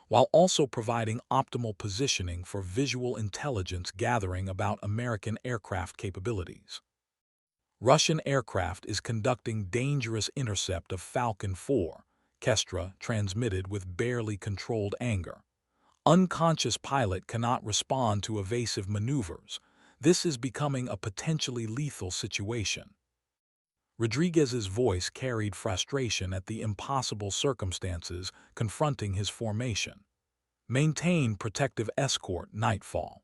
while also providing optimal positioning for visual intelligence gathering about American aircraft capabilities. Russian aircraft is conducting dangerous intercept of Falcon 4, Kestra transmitted with barely controlled anger. Unconscious pilot cannot respond to evasive maneuvers. This is becoming a potentially lethal situation. Rodriguez's voice carried frustration at the impossible circumstances confronting his formation. Maintain protective escort, nightfall.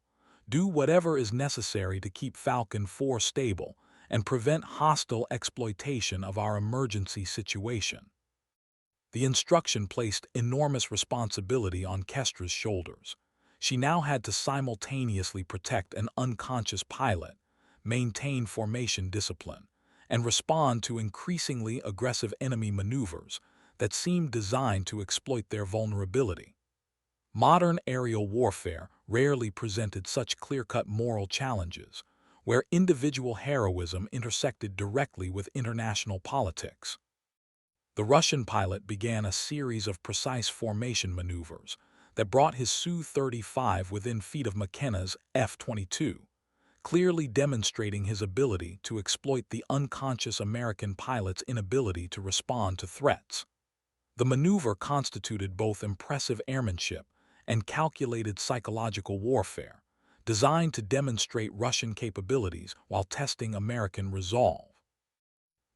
Do whatever is necessary to keep Falcon 4 stable and prevent hostile exploitation of our emergency situation. The instruction placed enormous responsibility on Kestra's shoulders. She now had to simultaneously protect an unconscious pilot, maintain formation discipline, and respond to increasingly aggressive enemy maneuvers that seemed designed to exploit their vulnerability. Modern aerial warfare rarely presented such clear-cut moral challenges, where individual heroism intersected directly with international politics. The Russian pilot began a series of precise formation maneuvers that brought his Su-35 within feet of McKenna's F-22, clearly demonstrating his ability to exploit the unconscious American pilot's inability to respond to threats. The maneuver constituted both impressive airmanship and calculated psychological warfare, designed to demonstrate Russian capabilities while testing American resolve.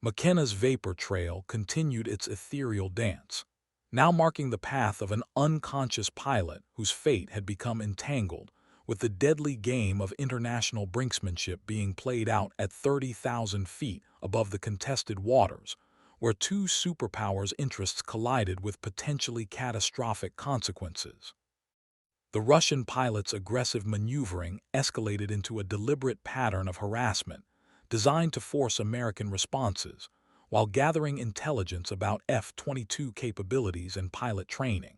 McKenna's vapor trail continued its ethereal dance, now marking the path of an unconscious pilot whose fate had become entangled with the deadly game of international brinksmanship being played out at 30,000 feet above the contested waters, where two superpowers' interests collided with potentially catastrophic consequences. The Russian pilots' aggressive maneuvering escalated into a deliberate pattern of harassment designed to force American responses, while gathering intelligence about F-22 capabilities and pilot training.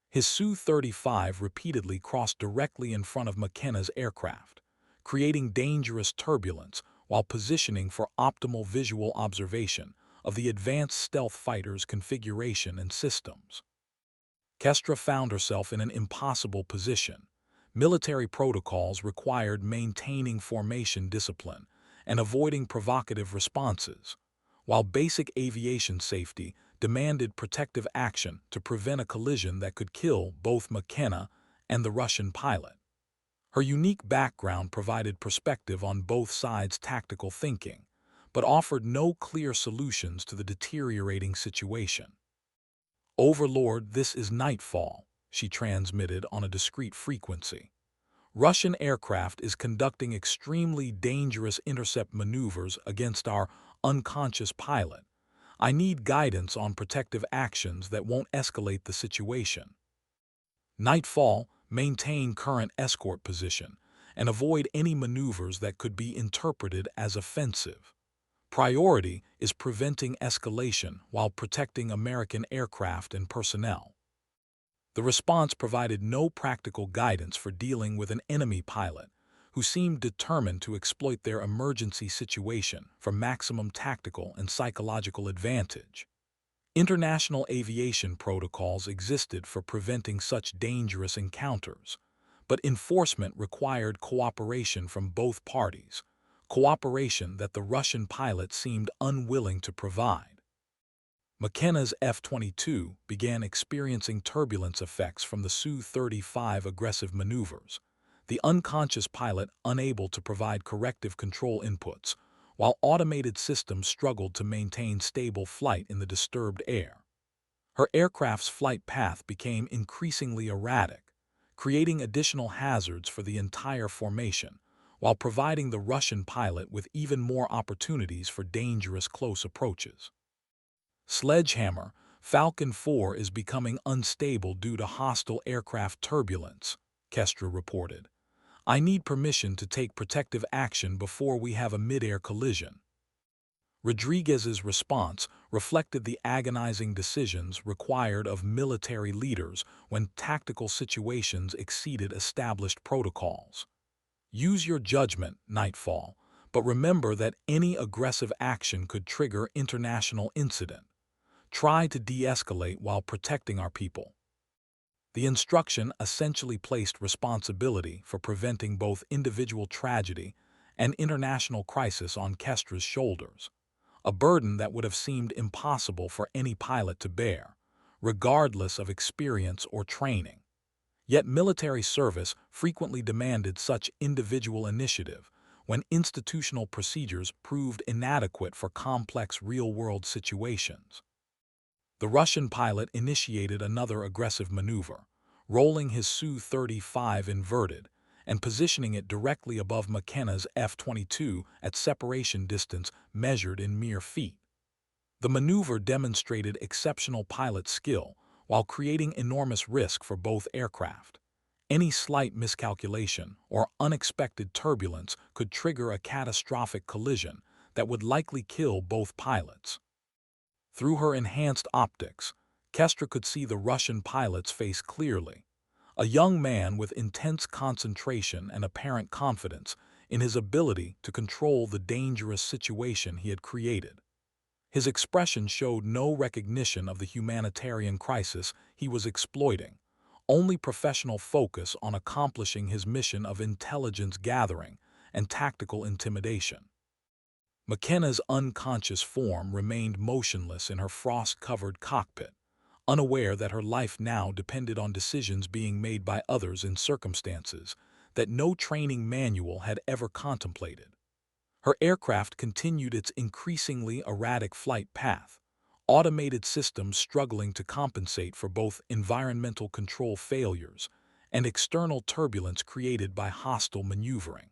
His Su-35 repeatedly crossed directly in front of McKenna's aircraft, creating dangerous turbulence while positioning for optimal visual observation of the advanced stealth fighter's configuration and systems. Kestra found herself in an impossible position. Military protocols required maintaining formation discipline and avoiding provocative responses, while basic aviation safety demanded protective action to prevent a collision that could kill both McKenna and the Russian pilot. Her unique background provided perspective on both sides' tactical thinking, but offered no clear solutions to the deteriorating situation. "Overlord, this is Nightfall," she transmitted on a discrete frequency. "Russian aircraft is conducting extremely dangerous intercept maneuvers against our unconscious pilot. I need guidance on protective actions that won't escalate the situation." Nightfall, maintain current escort position and avoid any maneuvers that could be interpreted as offensive. Priority is preventing escalation while protecting American aircraft and personnel. The response provided no practical guidance for dealing with an enemy pilot who seemed determined to exploit their emergency situation for maximum tactical and psychological advantage. International aviation protocols existed for preventing such dangerous encounters, but enforcement required cooperation from both parties, cooperation that the Russian pilot seemed unwilling to provide. McKenna's F-22 began experiencing turbulence effects from the Su-35 aggressive maneuvers, the unconscious pilot unable to provide corrective control inputs, while automated systems struggled to maintain stable flight in the disturbed air. Her aircraft's flight path became increasingly erratic, creating additional hazards for the entire formation, while providing the Russian pilot with even more opportunities for dangerous close approaches. "Sledgehammer, Falcon 4 is becoming unstable due to hostile aircraft turbulence," Kestra reported. "I need permission to take protective action before we have a mid-air collision." Rodriguez's response reflected the agonizing decisions required of military leaders when tactical situations exceeded established protocols. "Use your judgment, Nightfall, but remember that any aggressive action could trigger international incident. Try to de-escalate while protecting our people." The instruction essentially placed responsibility for preventing both individual tragedy and international crisis on Kestra's shoulders, a burden that would have seemed impossible for any pilot to bear, regardless of experience or training. Yet military service frequently demanded such individual initiative when institutional procedures proved inadequate for complex real-world situations. The Russian pilot initiated another aggressive maneuver, rolling his Su-35 inverted and positioning it directly above McKenna's F-22 at separation distance measured in mere feet. The maneuver demonstrated exceptional pilot skill while creating enormous risk for both aircraft. Any slight miscalculation or unexpected turbulence could trigger a catastrophic collision that would likely kill both pilots. Through her enhanced optics, Kestra could see the Russian pilot's face clearly, a young man with intense concentration and apparent confidence in his ability to control the dangerous situation he had created. His expression showed no recognition of the humanitarian crisis he was exploiting, only professional focus on accomplishing his mission of intelligence gathering and tactical intimidation. McKenna's unconscious form remained motionless in her frost-covered cockpit, unaware that her life now depended on decisions being made by others in circumstances that no training manual had ever contemplated. Her aircraft continued its increasingly erratic flight path, automated systems struggling to compensate for both environmental control failures and external turbulence created by hostile maneuvering.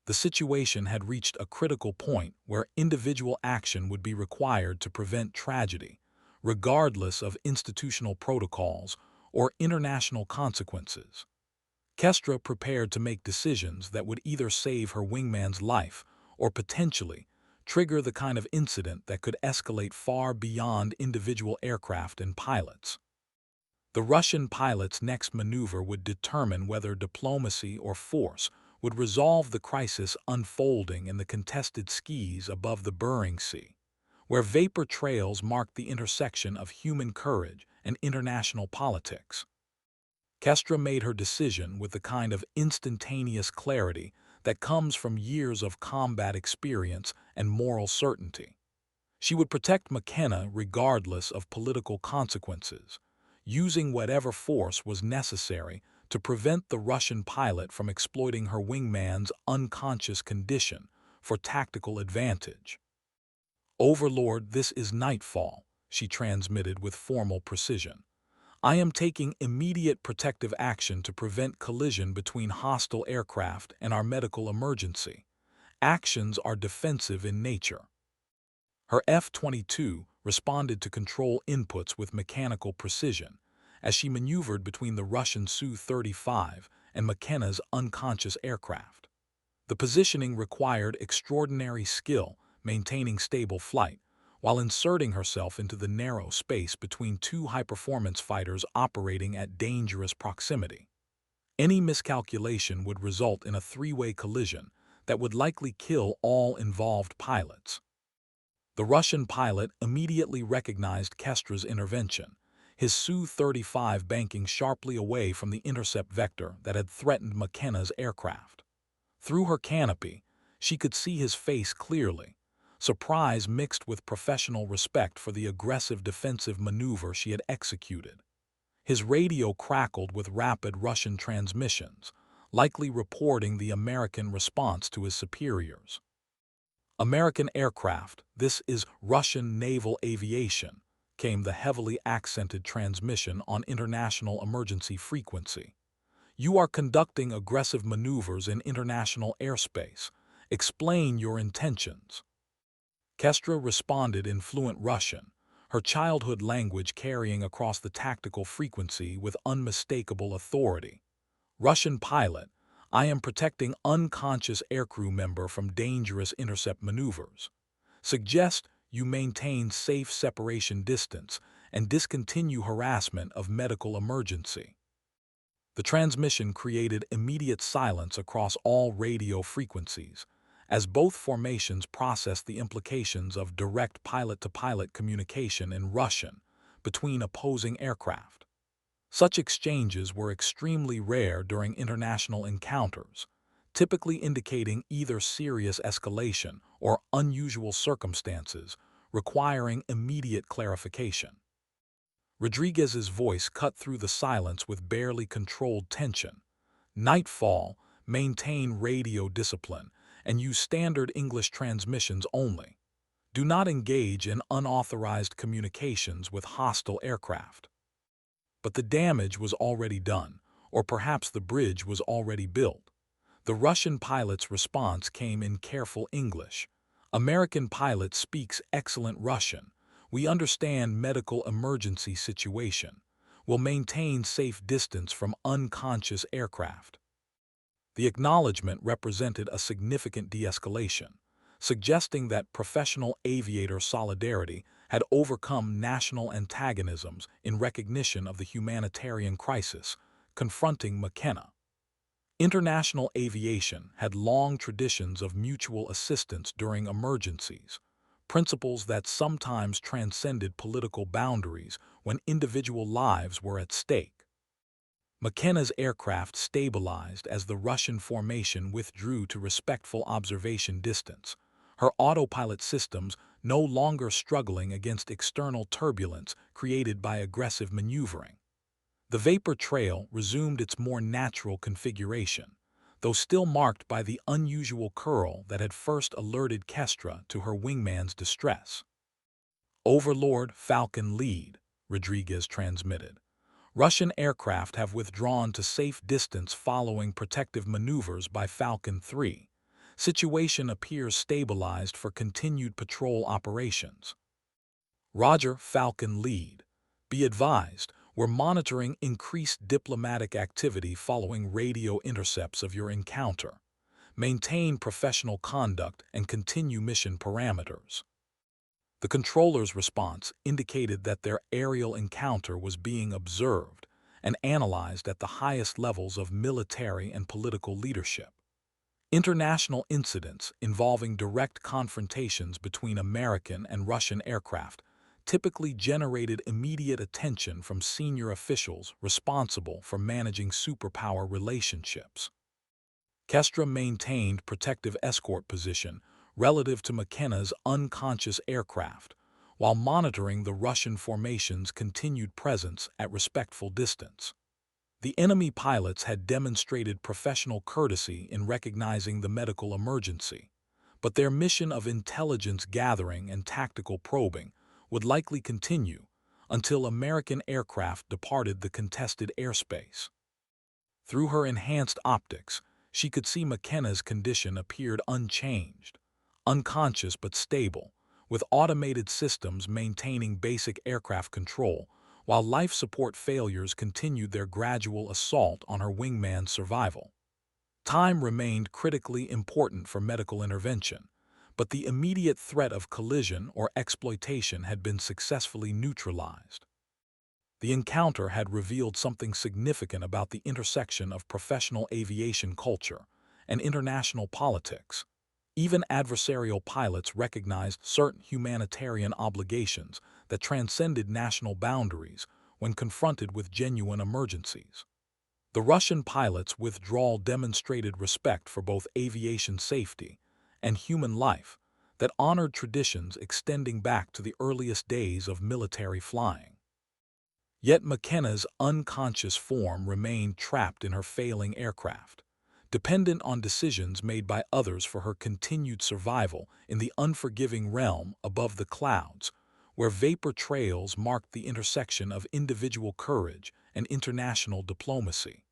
The situation had reached a critical point where individual action would be required to prevent tragedy, regardless of institutional protocols or international consequences. Kestra prepared to make decisions that would either save her wingman's life or potentially trigger the kind of incident that could escalate far beyond individual aircraft and pilots. The Russian pilot's next maneuver would determine whether diplomacy or force would resolve the crisis unfolding in the contested skies above the Bering Sea, where vapor trails marked the intersection of human courage and international politics. Kestra made her decision with the kind of instantaneous clarity that comes from years of combat experience and moral certainty. She would protect McKenna regardless of political consequences, using whatever force was necessary to prevent the Russian pilot from exploiting her wingman's unconscious condition for tactical advantage. "Overlord, this is Nightfall," she transmitted with formal precision. "I am taking immediate protective action to prevent collision between hostile aircraft and our medical emergency. Actions are defensive in nature." Her F-22 responded to control inputs with mechanical precision as she maneuvered between the Russian Su-35 and McKenna's unconscious aircraft. The positioning required extraordinary skill, maintaining stable flight, while inserting herself into the narrow space between two high-performance fighters operating at dangerous proximity. Any miscalculation would result in a three-way collision that would likely kill all involved pilots. The Russian pilot immediately recognized Kestra's intervention, his Su-35 banking sharply away from the intercept vector that had threatened McKenna's aircraft. Through her canopy, she could see his face clearly, surprise mixed with professional respect for the aggressive defensive maneuver she had executed. His radio crackled with rapid Russian transmissions, likely reporting the American response to his superiors. "American aircraft, this is Russian naval aviation," came the heavily accented transmission on international emergency frequency. "You are conducting aggressive maneuvers in international airspace. Explain your intentions." Kestra responded in fluent Russian, her childhood language carrying across the tactical frequency with unmistakable authority. "Russian pilot, I am protecting unconscious aircrew member from dangerous intercept maneuvers. Suggest you maintain safe separation distance and discontinue harassment of medical emergency." The transmission created immediate silence across all radio frequencies, as both formations processed the implications of direct pilot-to-pilot communication in Russian between opposing aircraft. Such exchanges were extremely rare during international encounters, typically indicating either serious escalation or unusual circumstances requiring immediate clarification. Rodriguez's voice cut through the silence with barely controlled tension. "Nightfall, maintain radio discipline and use standard English transmissions only. Do not engage in unauthorized communications with hostile aircraft." But the damage was already done, or perhaps the bridge was already built. The Russian pilot's response came in careful English. "American pilot speaks excellent Russian. We understand medical emergency situation. Will maintain safe distance from unconscious aircraft." The acknowledgement represented a significant de-escalation, suggesting that professional aviator solidarity had overcome national antagonisms in recognition of the humanitarian crisis confronting McKenna. International aviation had long traditions of mutual assistance during emergencies, principles that sometimes transcended political boundaries when individual lives were at stake. McKenna's aircraft stabilized as the Russian formation withdrew to respectful observation distance, her autopilot systems no longer struggling against external turbulence created by aggressive maneuvering. The vapor trail resumed its more natural configuration, though still marked by the unusual curl that had first alerted Kestra to her wingman's distress. "Overlord, Falcon lead," Rodriguez transmitted. Russian aircraft have withdrawn to safe distance following protective maneuvers by Falcon 3. Situation appears stabilized for continued patrol operations. Roger, Falcon lead. Be advised, we're monitoring increased diplomatic activity following radio intercepts of your encounter. Maintain professional conduct and continue mission parameters. The controller's response indicated that their aerial encounter was being observed and analyzed at the highest levels of military and political leadership. International incidents involving direct confrontations between American and Russian aircraft typically generated immediate attention from senior officials responsible for managing superpower relationships. Kestra maintained protective escort position relative to McKenna's unconscious aircraft, while monitoring the Russian formation's continued presence at respectful distance. The enemy pilots had demonstrated professional courtesy in recognizing the medical emergency, but their mission of intelligence gathering and tactical probing would likely continue until American aircraft departed the contested airspace. Through her enhanced optics, she could see McKenna's condition appeared unchanged, unconscious but stable, with automated systems maintaining basic aircraft control, while life support failures continued their gradual assault on her wingman's survival. Time remained critically important for medical intervention, but the immediate threat of collision or exploitation had been successfully neutralized. The encounter had revealed something significant about the intersection of professional aviation culture and international politics. Even adversarial pilots recognized certain humanitarian obligations that transcended national boundaries when confronted with genuine emergencies. The Russian pilots' withdrawal demonstrated respect for both aviation safety and human life that honored traditions extending back to the earliest days of military flying. Yet McKenna's unconscious form remained trapped in her failing aircraft, dependent on decisions made by others for her continued survival in the unforgiving realm above the clouds, where vapor trails marked the intersection of individual courage and international diplomacy.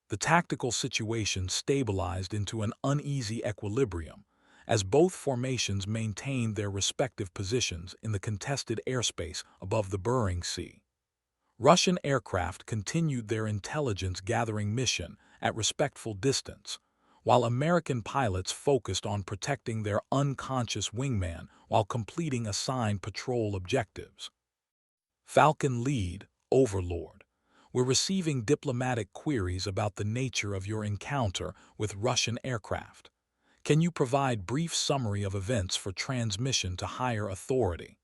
The tactical situation stabilized into an uneasy equilibrium, as both formations maintained their respective positions in the contested airspace above the Bering Sea. Russian aircraft continued their intelligence-gathering mission at respectful distance, while American pilots focused on protecting their unconscious wingman while completing assigned patrol objectives. Falcon lead, Overlord. We're receiving diplomatic queries about the nature of your encounter with Russian aircraft. Can you provide brief summary of events for transmission to higher authority?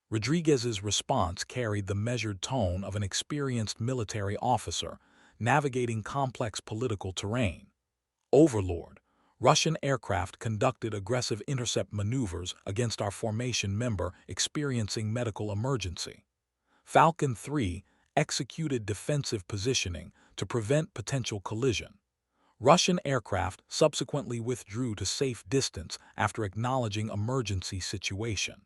Rodriguez's response carried the measured tone of an experienced military officer navigating complex political terrain. Overlord, Russian aircraft conducted aggressive intercept maneuvers against our formation member experiencing medical emergency. Falcon 3 executed defensive positioning to prevent potential collision. Russian aircraft subsequently withdrew to safe distance after acknowledging emergency situation.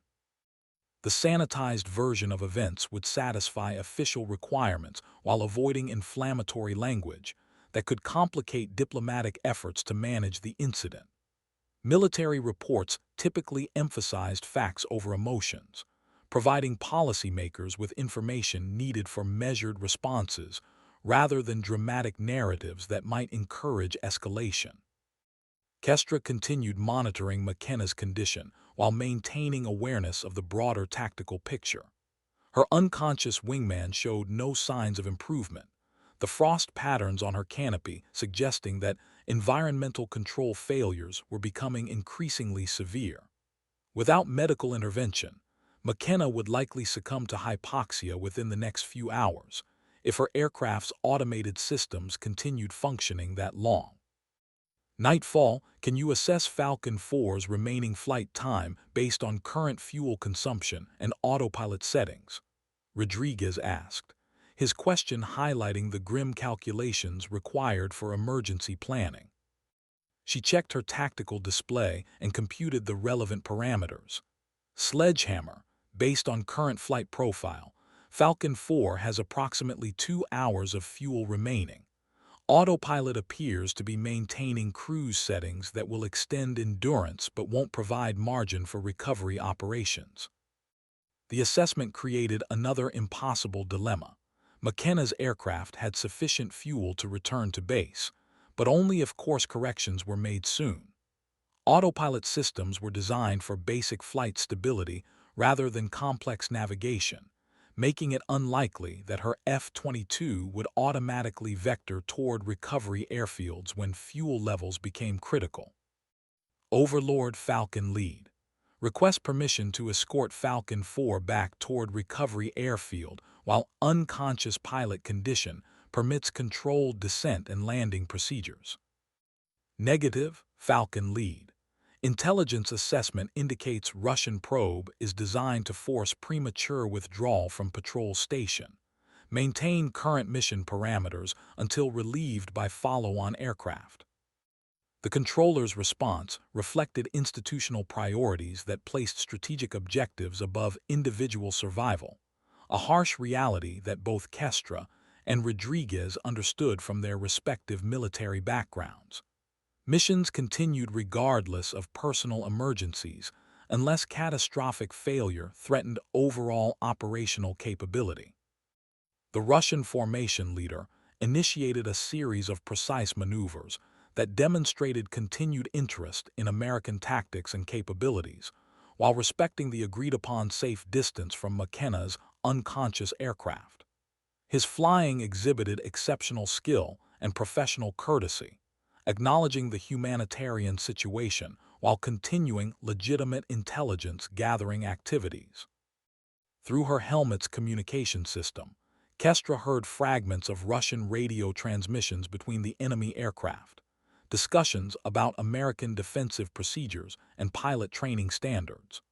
The sanitized version of events would satisfy official requirements while avoiding inflammatory language that could complicate diplomatic efforts to manage the incident. Military reports typically emphasized facts over emotions, providing policymakers with information needed for measured responses rather than dramatic narratives that might encourage escalation. Kestra continued monitoring McKenna's condition while maintaining awareness of the broader tactical picture. Her unconscious wingman showed no signs of improvement, the frost patterns on her canopy suggesting that environmental control failures were becoming increasingly severe. Without medical intervention, McKenna would likely succumb to hypoxia within the next few hours if her aircraft's automated systems continued functioning that long. Nightfall, can you assess Falcon 4's remaining flight time based on current fuel consumption and autopilot settings? Rodriguez asked, his question highlighting the grim calculations required for emergency planning. She checked her tactical display and computed the relevant parameters. Sledgehammer, based on current flight profile, Falcon 4 has approximately 2 hours of fuel remaining. Autopilot appears to be maintaining cruise settings that will extend endurance but won't provide margin for recovery operations. The assessment created another impossible dilemma. McKenna's aircraft had sufficient fuel to return to base, but only if course corrections were made soon. Autopilot systems were designed for basic flight stability rather than complex navigation, making it unlikely that her F-22 would automatically vector toward recovery airfields when fuel levels became critical. Overlord Falcon Lead. Request permission to escort Falcon 4 back toward recovery airfield while unconscious pilot condition permits controlled descent and landing procedures. Negative, Falcon Lead. Intelligence assessment indicates Russian probe is designed to force premature withdrawal from patrol station. Maintain current mission parameters until relieved by follow-on aircraft. The controller's response reflected institutional priorities that placed strategic objectives above individual survival, a harsh reality that both Kestra and Rodriguez understood from their respective military backgrounds. Missions continued regardless of personal emergencies, unless catastrophic failure threatened overall operational capability. The Russian formation leader initiated a series of precise maneuvers that demonstrated continued interest in American tactics and capabilities, while respecting the agreed-upon safe distance from McKenna's unconscious aircraft. His flying exhibited exceptional skill and professional courtesy, acknowledging the humanitarian situation while continuing legitimate intelligence-gathering activities. Through her helmet's communication system, Kestra heard fragments of Russian radio transmissions between the enemy aircraft, discussions about American defensive procedures and pilot training standards.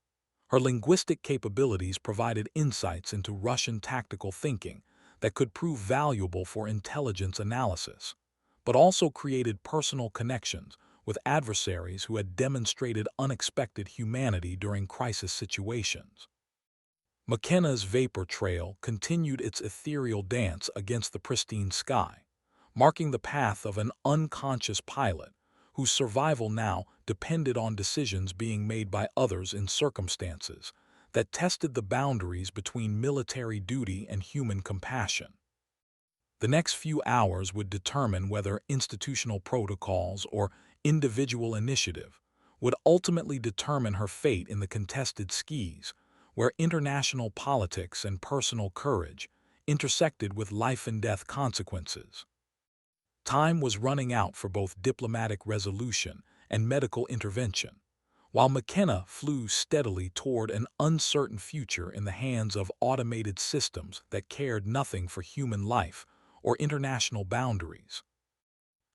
Her linguistic capabilities provided insights into Russian tactical thinking that could prove valuable for intelligence analysis, but also created personal connections with adversaries who had demonstrated unexpected humanity during crisis situations. McKenna's vapor trail continued its ethereal dance against the pristine sky, marking the path of an unconscious pilot whose survival now depended on decisions being made by others in circumstances that tested the boundaries between military duty and human compassion. The next few hours would determine whether institutional protocols or individual initiative would ultimately determine her fate in the contested skis, where international politics and personal courage intersected with life-and-death consequences. Time was running out for both diplomatic resolution and medical intervention, while McKenna flew steadily toward an uncertain future in the hands of automated systems that cared nothing for human life or international boundaries.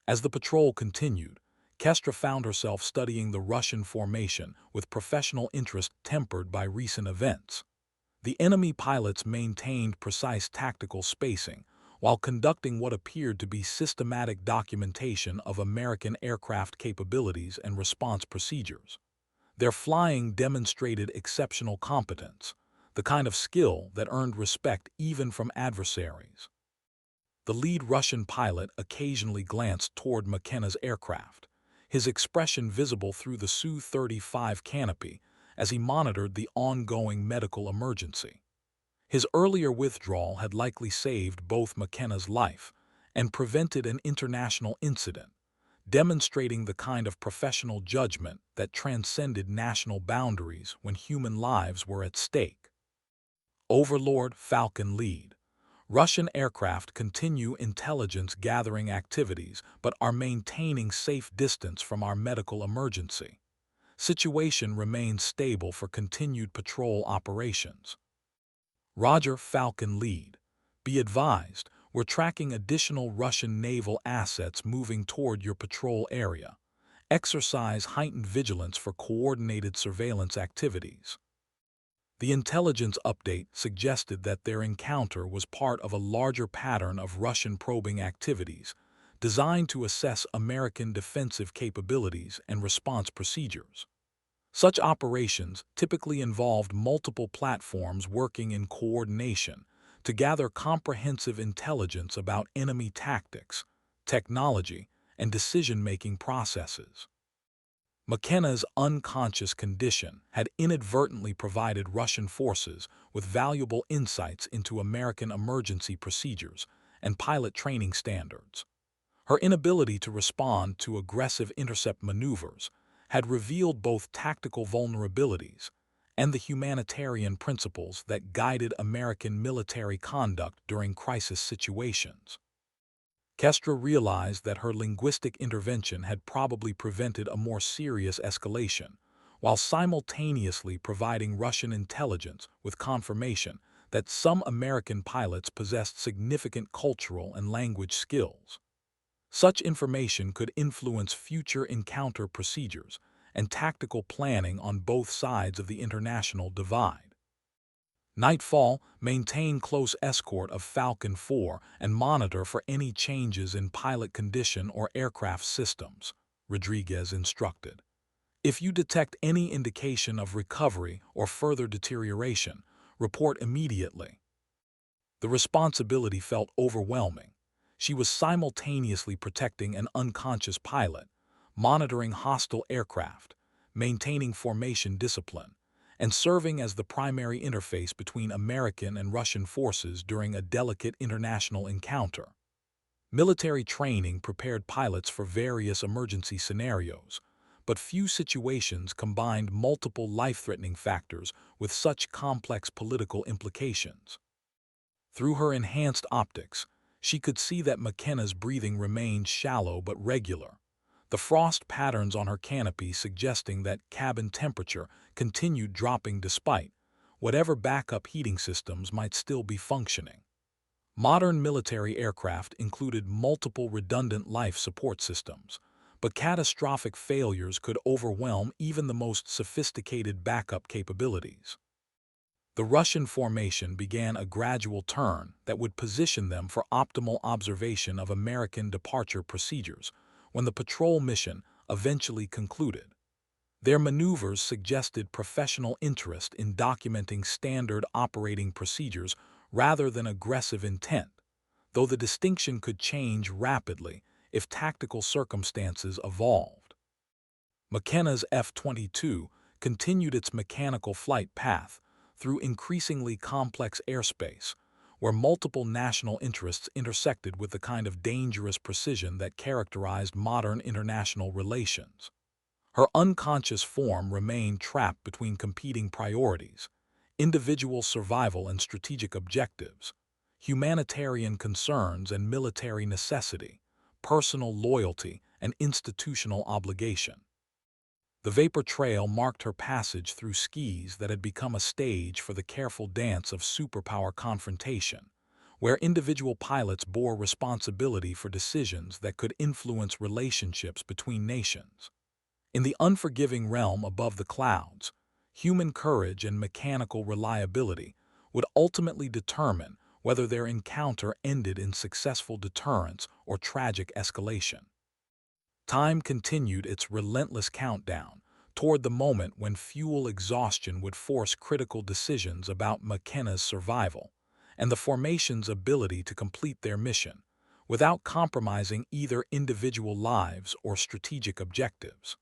As the patrol continued, Kestra found herself studying the Russian formation with professional interest tempered by recent events. The enemy pilots maintained precise tactical spacing while conducting what appeared to be systematic documentation of American aircraft capabilities and response procedures. Their flying demonstrated exceptional competence, the kind of skill that earned respect even from adversaries. The lead Russian pilot occasionally glanced toward McKenna's aircraft, his expression visible through the Su-35 canopy as he monitored the ongoing medical emergency. His earlier withdrawal had likely saved both McKenna's life and prevented an international incident, demonstrating the kind of professional judgment that transcended national boundaries when human lives were at stake. Overlord Falcon Lead. Russian aircraft continue intelligence-gathering activities but are maintaining safe distance from our medical emergency. Situation remains stable for continued patrol operations. Roger Falcon Lead. Be advised, we're tracking additional Russian naval assets moving toward your patrol area. Exercise heightened vigilance for coordinated surveillance activities. The intelligence update suggested that their encounter was part of a larger pattern of Russian probing activities, designed to assess American defensive capabilities and response procedures. Such operations typically involved multiple platforms working in coordination to gather comprehensive intelligence about enemy tactics, technology, and decision-making processes. McKenna's unconscious condition had inadvertently provided Russian forces with valuable insights into American emergency procedures and pilot training standards. Her inability to respond to aggressive intercept maneuvers had revealed both tactical vulnerabilities and the humanitarian principles that guided American military conduct during crisis situations. Kestra realized that her linguistic intervention had probably prevented a more serious escalation, while simultaneously providing Russian intelligence with confirmation that some American pilots possessed significant cultural and language skills. Such information could influence future encounter procedures and tactical planning on both sides of the international divide. Nightfall, maintain close escort of Falcon 4 and monitor for any changes in pilot condition or aircraft systems, Rodriguez instructed. If you detect any indication of recovery or further deterioration, report immediately. The responsibility felt overwhelming. She was simultaneously protecting an unconscious pilot, monitoring hostile aircraft, maintaining formation discipline, and serving as the primary interface between American and Russian forces during a delicate international encounter. Military training prepared pilots for various emergency scenarios, but few situations combined multiple life-threatening factors with such complex political implications. Through her enhanced optics, she could see that McKenna's breathing remained shallow but regular, the frost patterns on her canopy suggesting that cabin temperature continued dropping despite whatever backup heating systems might still be functioning. Modern military aircraft included multiple redundant life support systems, but catastrophic failures could overwhelm even the most sophisticated backup capabilities. The Russian formation began a gradual turn that would position them for optimal observation of American departure procedures when the patrol mission eventually concluded. Their maneuvers suggested professional interest in documenting standard operating procedures rather than aggressive intent, though the distinction could change rapidly if tactical circumstances evolved. McKenna's F-22 continued its mechanical flight path through increasingly complex airspace, where multiple national interests intersected with the kind of dangerous precision that characterized modern international relations. Her unconscious form remained trapped between competing priorities: individual survival and strategic objectives, humanitarian concerns and military necessity, personal loyalty and institutional obligation. The vapor trail marked her passage through skies that had become a stage for the careful dance of superpower confrontation, where individual pilots bore responsibility for decisions that could influence relationships between nations. In the unforgiving realm above the clouds, human courage and mechanical reliability would ultimately determine whether their encounter ended in successful deterrence or tragic escalation. Time continued its relentless countdown toward the moment when fuel exhaustion would force critical decisions about McKenna's survival and the formation's ability to complete their mission without compromising either individual lives or strategic objectives.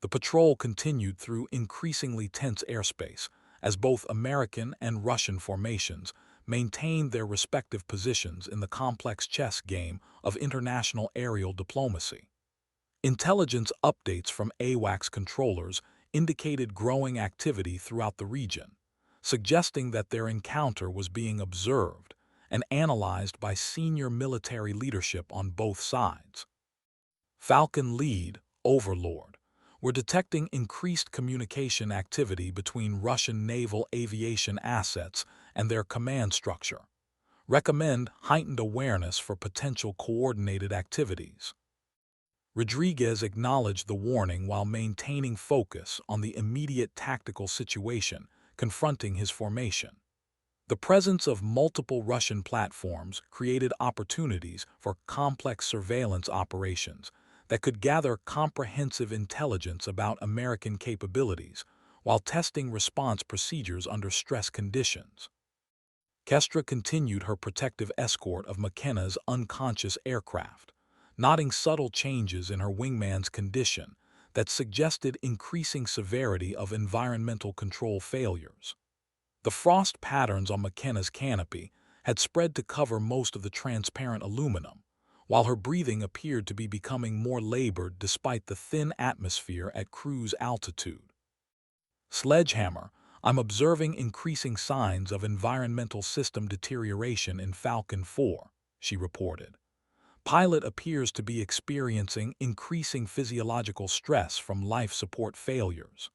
The patrol continued through increasingly tense airspace as both American and Russian formations maintained their respective positions in the complex chess game of international aerial diplomacy. Intelligence updates from AWACS controllers indicated growing activity throughout the region, suggesting that their encounter was being observed and analyzed by senior military leadership on both sides. Falcon Lead, Overlord, were detecting increased communication activity between Russian naval aviation assets and their command structure. Recommend heightened awareness for potential coordinated activities. Rodriguez acknowledged the warning while maintaining focus on the immediate tactical situation confronting his formation. The presence of multiple Russian platforms created opportunities for complex surveillance operations that could gather comprehensive intelligence about American capabilities while testing response procedures under stress conditions. Kestra continued her protective escort of McKenna's unconscious aircraft, noting subtle changes in her wingman's condition that suggested increasing severity of environmental control failures. The frost patterns on McKenna's canopy had spread to cover most of the transparent aluminum, while her breathing appeared to be becoming more labored despite the thin atmosphere at cruise altitude. Sledgehammer, I'm observing increasing signs of environmental system deterioration in Falcon 4, she reported. Pilot appears to be experiencing increasing physiological stress from life support failures.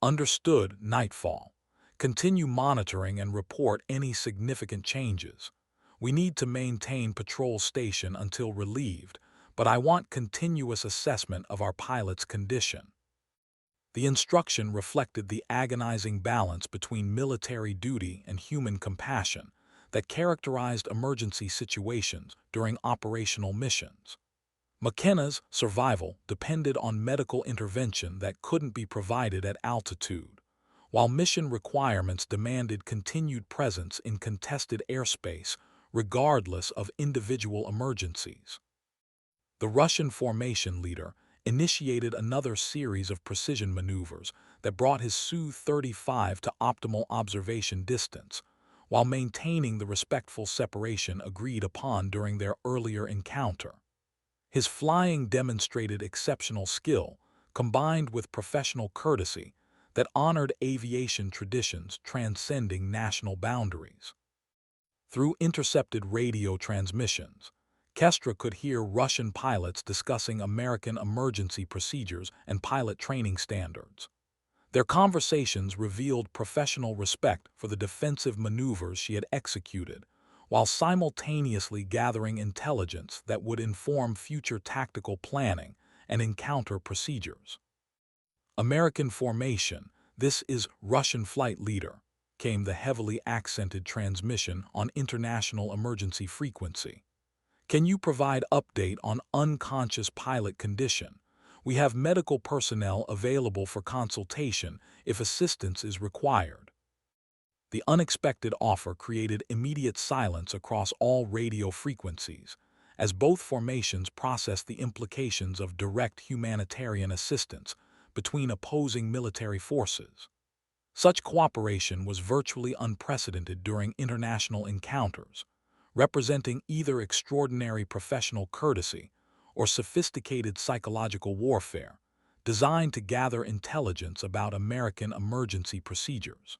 Understood, Nightfall. Continue monitoring and report any significant changes. We need to maintain patrol station until relieved, but I want continuous assessment of our pilot's condition. The instruction reflected the agonizing balance between military duty and human compassion that characterized emergency situations during operational missions. McKenna's survival depended on medical intervention that couldn't be provided at altitude, while mission requirements demanded continued presence in contested airspace regardless of individual emergencies. The Russian formation leader initiated another series of precision maneuvers that brought his Su-35 to optimal observation distance, while maintaining the respectful separation agreed upon during their earlier encounter. His flying demonstrated exceptional skill, combined with professional courtesy, that honored aviation traditions transcending national boundaries. Through intercepted radio transmissions, Kestra could hear Russian pilots discussing American emergency procedures and pilot training standards. Their conversations revealed professional respect for the defensive maneuvers she had executed, while simultaneously gathering intelligence that would inform future tactical planning and encounter procedures. American formation, this is Russian flight leader, came the heavily accented transmission on international emergency frequency. Can you provide update on unconscious pilot condition? We have medical personnel available for consultation if assistance is required. The unexpected offer created immediate silence across all radio frequencies, as both formations processed the implications of direct humanitarian assistance between opposing military forces. Such cooperation was virtually unprecedented during international encounters, representing either extraordinary professional courtesy or sophisticated psychological warfare, designed to gather intelligence about American emergency procedures.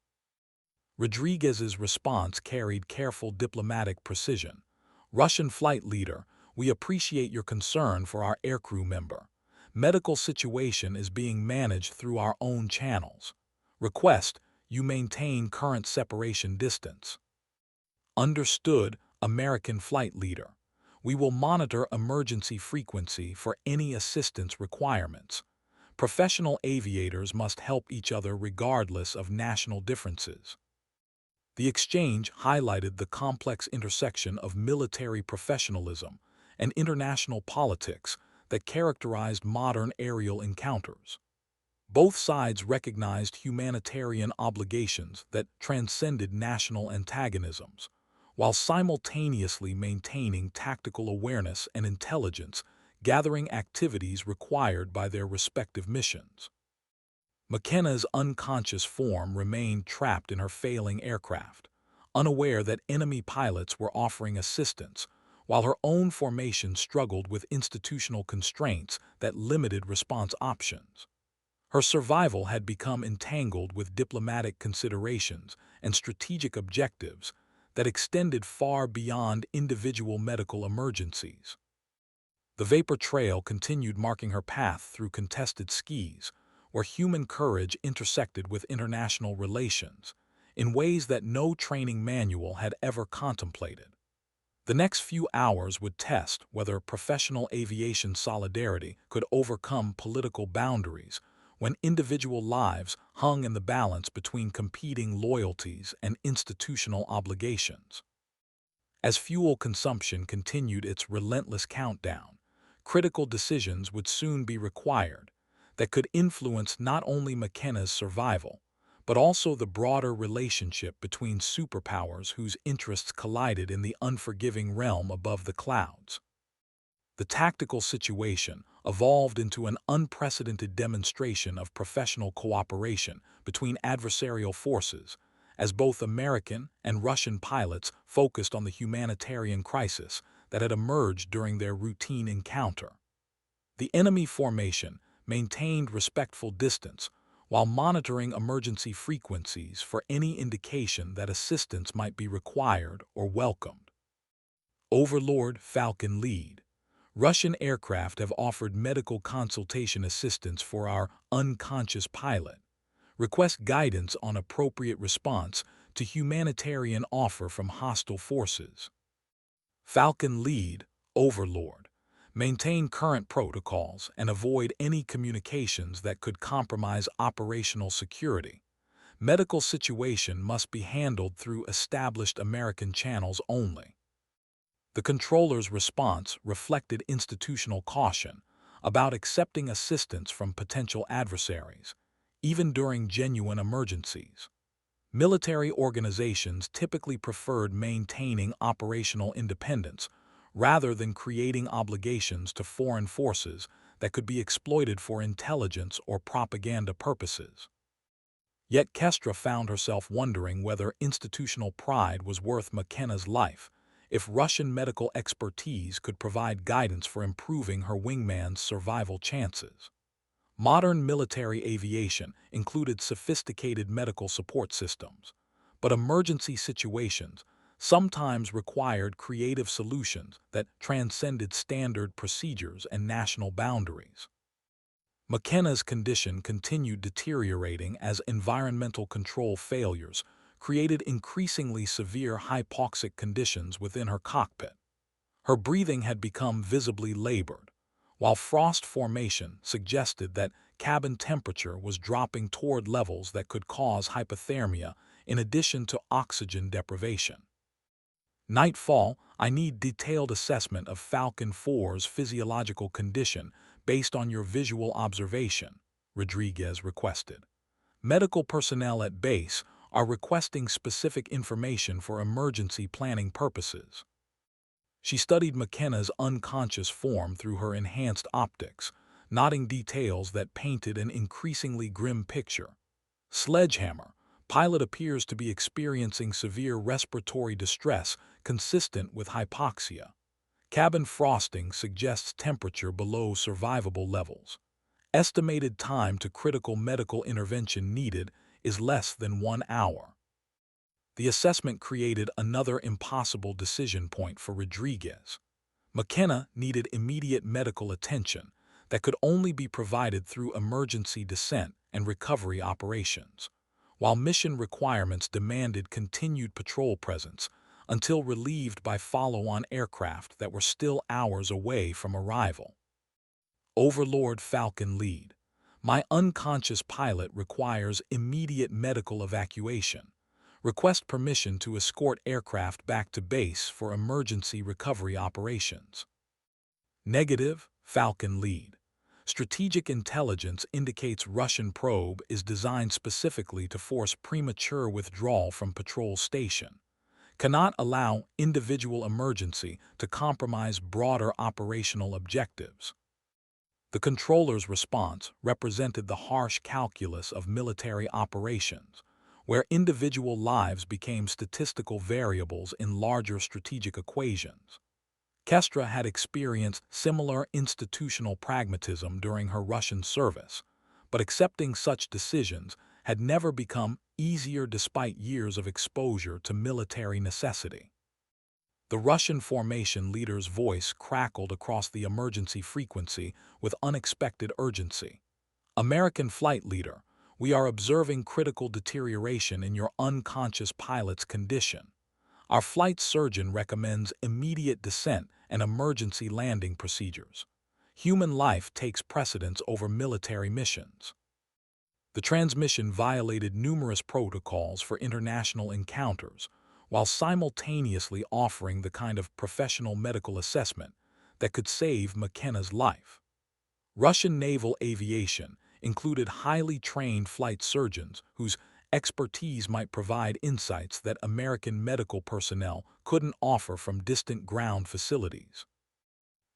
Rodriguez's response carried careful diplomatic precision. Russian flight leader, we appreciate your concern for our aircrew member. Medical situation is being managed through our own channels. Request you maintain current separation distance. Understood, American flight leader. We will monitor emergency frequency for any assistance requirements. Professional aviators must help each other regardless of national differences. The exchange highlighted the complex intersection of military professionalism and international politics that characterized modern aerial encounters. Both sides recognized humanitarian obligations that transcended national antagonisms, while simultaneously maintaining tactical awareness and intelligence gathering activities required by their respective missions. McKenna's unconscious form remained trapped in her failing aircraft, unaware that enemy pilots were offering assistance, while her own formation struggled with institutional constraints that limited response options. Her survival had become entangled with diplomatic considerations and strategic objectives that extended far beyond individual medical emergencies. The vapor trail continued marking her path through contested skis, where human courage intersected with international relations, in ways that no training manual had ever contemplated. The next few hours would test whether professional aviation solidarity could overcome political boundaries when individual lives hung in the balance between competing loyalties and institutional obligations. As fuel consumption continued its relentless countdown, critical decisions would soon be required that could influence not only McKenna's survival, but also the broader relationship between superpowers whose interests collided in the unforgiving realm above the clouds. The tactical situation evolved into an unprecedented demonstration of professional cooperation between adversarial forces, as both American and Russian pilots focused on the humanitarian crisis that had emerged during their routine encounter. The enemy formation maintained respectful distance while monitoring emergency frequencies for any indication that assistance might be required or welcomed. Overlord Falcon Lead. Russian aircraft have offered medical consultation assistance for our unconscious pilot. Request guidance on appropriate response to humanitarian offer from hostile forces. Falcon Lead, Overlord. Maintain current protocols and avoid any communications that could compromise operational security. Medical situation must be handled through established American channels only. The controller's response reflected institutional caution about accepting assistance from potential adversaries, even during genuine emergencies. Military organizations typically preferred maintaining operational independence rather than creating obligations to foreign forces that could be exploited for intelligence or propaganda purposes. Yet Kestra found herself wondering whether institutional pride was worth McKenna's life if Russian medical expertise could provide guidance for improving her wingman's survival chances. Modern military aviation included sophisticated medical support systems, but emergency situations sometimes required creative solutions that transcended standard procedures and national boundaries. McKenna's condition continued deteriorating as environmental control failures created increasingly severe hypoxic conditions within her cockpit. Her breathing had become visibly labored, while frost formation suggested that cabin temperature was dropping toward levels that could cause hypothermia in addition to oxygen deprivation. Nightfall, I need detailed assessment of Falcon 4's physiological condition based on your visual observation, Rodriguez requested. Medical personnel at base are requesting specific information for emergency planning purposes. She studied McKenna's unconscious form through her enhanced optics, noting details that painted an increasingly grim picture. Sledgehammer, pilot appears to be experiencing severe respiratory distress consistent with hypoxia. Cabin frosting suggests temperature below survivable levels. Estimated time to critical medical intervention needed is less than 1 hour. The assessment created another impossible decision point for Rodriguez. McKenna needed immediate medical attention that could only be provided through emergency descent and recovery operations, while mission requirements demanded continued patrol presence until relieved by follow-on aircraft that were still hours away from arrival. Overlord Falcon Lead. My unconscious pilot requires immediate medical evacuation. Request permission to escort aircraft back to base for emergency recovery operations. Negative, Falcon Lead. Strategic intelligence indicates Russian probe is designed specifically to force premature withdrawal from patrol station. Cannot allow individual emergency to compromise broader operational objectives. The controller's response represented the harsh calculus of military operations, where individual lives became statistical variables in larger strategic equations. Kestra had experienced similar institutional pragmatism during her Russian service, but accepting such decisions had never become easier despite years of exposure to military necessity. The Russian formation leader's voice crackled across the emergency frequency with unexpected urgency. American flight leader, we are observing critical deterioration in your unconscious pilot's condition. Our flight surgeon recommends immediate descent and emergency landing procedures. Human life takes precedence over military missions. The transmission violated numerous protocols for international encounters, while simultaneously offering the kind of professional medical assessment that could save McKenna's life. Russian naval aviation included highly trained flight surgeons whose expertise might provide insights that American medical personnel couldn't offer from distant ground facilities.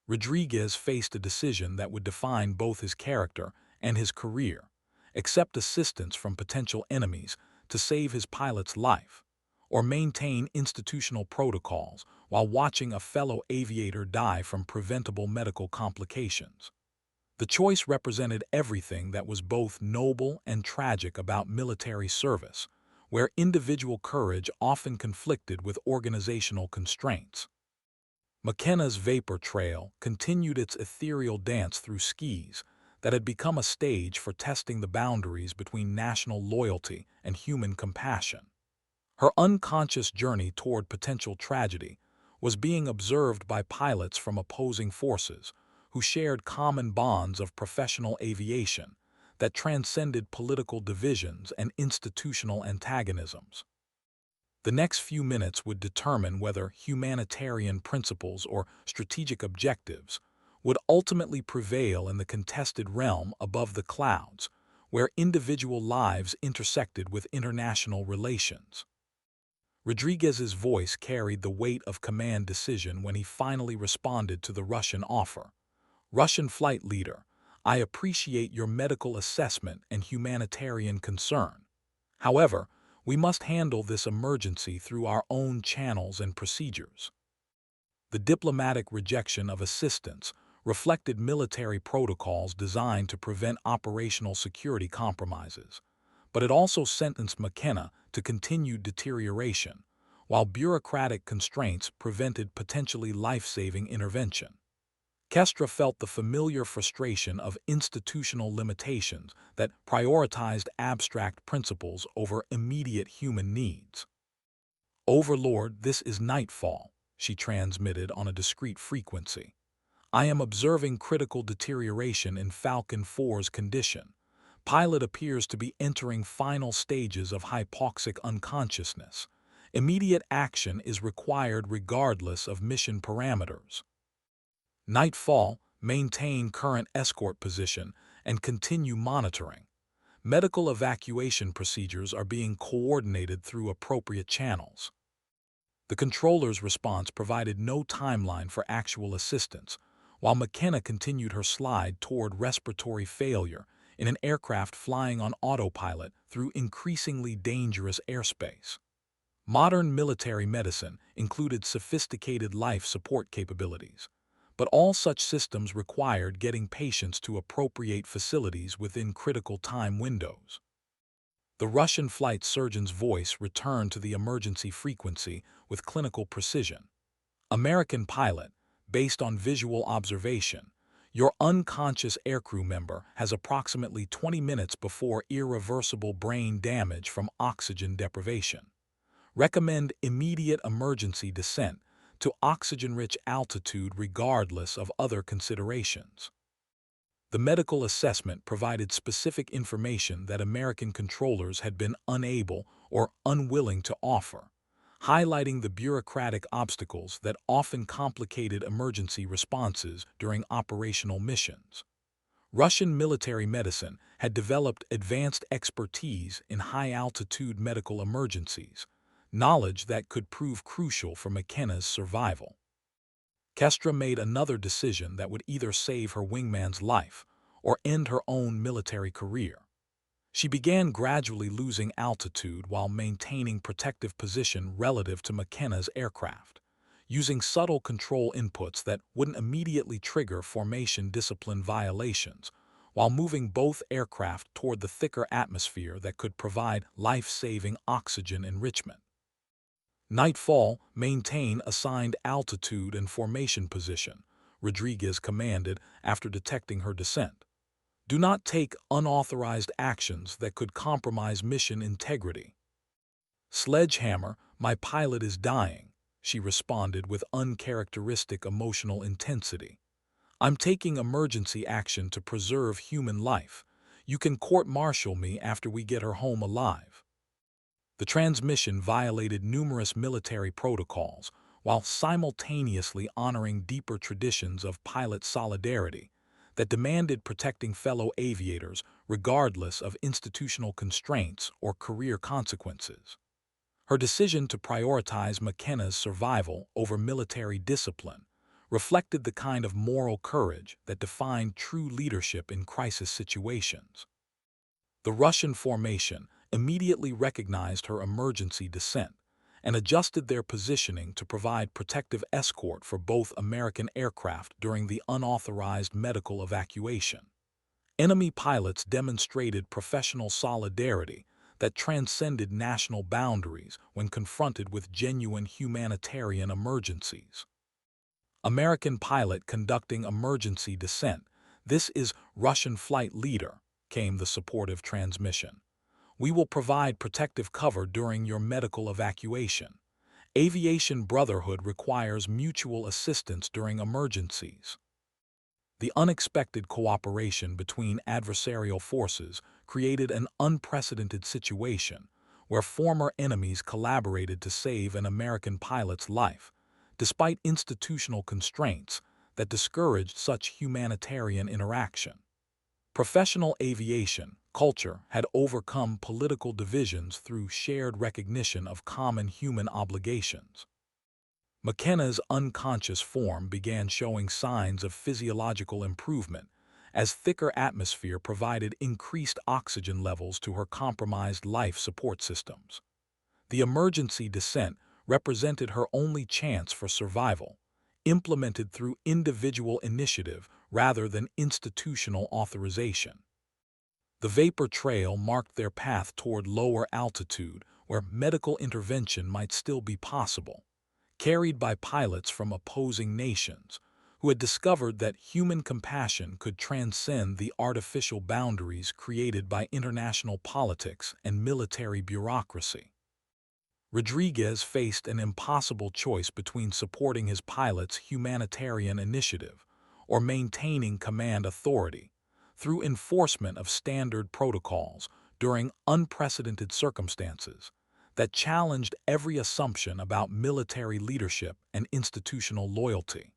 Rodriguez faced a decision that would define both his character and his career: accept assistance from potential enemies to save his pilot's life, or maintain institutional protocols while watching a fellow aviator die from preventable medical complications. The choice represented everything that was both noble and tragic about military service, where individual courage often conflicted with organizational constraints. McKenna's vapor trail continued its ethereal dance through skis that had become a stage for testing the boundaries between national loyalty and human compassion. Her unconscious journey toward potential tragedy was being observed by pilots from opposing forces who shared common bonds of professional aviation that transcended political divisions and institutional antagonisms. The next few minutes would determine whether humanitarian principles or strategic objectives would ultimately prevail in the contested realm above the clouds, where individual lives intersected with international relations. Rodriguez's voice carried the weight of command decision when he finally responded to the Russian offer. Russian flight leader, I appreciate your medical assessment and humanitarian concern. However, we must handle this emergency through our own channels and procedures. The diplomatic rejection of assistance reflected military protocols designed to prevent operational security compromises, but it also sentenced McKenna to continued deterioration, while bureaucratic constraints prevented potentially life-saving intervention. Kestra felt the familiar frustration of institutional limitations that prioritized abstract principles over immediate human needs. Overlord, this is nightfall, she transmitted on a discrete frequency. I am observing critical deterioration in Falcon 4's condition. Pilot appears to be entering final stages of hypoxic unconsciousness. Immediate action is required regardless of mission parameters. Nightfall, maintain current escort position and continue monitoring. Medical evacuation procedures are being coordinated through appropriate channels. The controller's response provided no timeline for actual assistance, while McKenna continued her slide toward respiratory failure in an aircraft flying on autopilot through increasingly dangerous airspace. Modern military medicine included sophisticated life support capabilities, but all such systems required getting patients to appropriate facilities within critical time windows. The Russian flight surgeon's voice returned to the emergency frequency with clinical precision. American pilot, based on visual observation, your unconscious aircrew member has approximately 20 minutes before irreversible brain damage from oxygen deprivation. Recommend immediate emergency descent to oxygen-rich altitude regardless of other considerations. The medical assessment provided specific information that American controllers had been unable or unwilling to offer, highlighting the bureaucratic obstacles that often complicated emergency responses during operational missions. Russian military medicine had developed advanced expertise in high-altitude medical emergencies, knowledge that could prove crucial for McKenna's survival. Kestra made another decision that would either save her wingman's life or end her own military career. She began gradually losing altitude while maintaining protective position relative to McKenna's aircraft, using subtle control inputs that wouldn't immediately trigger formation discipline violations, while moving both aircraft toward the thicker atmosphere that could provide life-saving oxygen enrichment. Nightfall, maintain assigned altitude and formation position, Rodriguez commanded after detecting her descent. Do not take unauthorized actions that could compromise mission integrity. Sledgehammer, my pilot is dying, she responded with uncharacteristic emotional intensity. I'm taking emergency action to preserve human life. You can court-martial me after we get her home alive. The transmission violated numerous military protocols while simultaneously honoring deeper traditions of pilot solidarity that demanded protecting fellow aviators regardless of institutional constraints or career consequences. Her decision to prioritize McKenna's survival over military discipline reflected the kind of moral courage that defined true leadership in crisis situations. The Russian formation immediately recognized her emergency descent and adjusted their positioning to provide protective escort for both American aircraft during the unauthorized medical evacuation. Enemy pilots demonstrated professional solidarity that transcended national boundaries when confronted with genuine humanitarian emergencies. American pilot conducting emergency descent. This is Russian flight leader, came the supportive transmission. We will provide protective cover during your medical evacuation. Aviation brotherhood requires mutual assistance during emergencies. The unexpected cooperation between adversarial forces created an unprecedented situation where former enemies collaborated to save an American pilot's life, despite institutional constraints that discouraged such humanitarian interaction. Professional aviation culture had overcome political divisions through shared recognition of common human obligations. McKenna's unconscious form began showing signs of physiological improvement as thicker atmosphere provided increased oxygen levels to her compromised life support systems. The emergency descent represented her only chance for survival, implemented through individual initiative rather than institutional authorization. The vapor trail marked their path toward lower altitude where medical intervention might still be possible, carried by pilots from opposing nations who had discovered that human compassion could transcend the artificial boundaries created by international politics and military bureaucracy. Rodriguez faced an impossible choice between supporting his pilot's humanitarian initiative or maintaining command authority through enforcement of standard protocols during unprecedented circumstances that challenged every assumption about military leadership and institutional loyalty.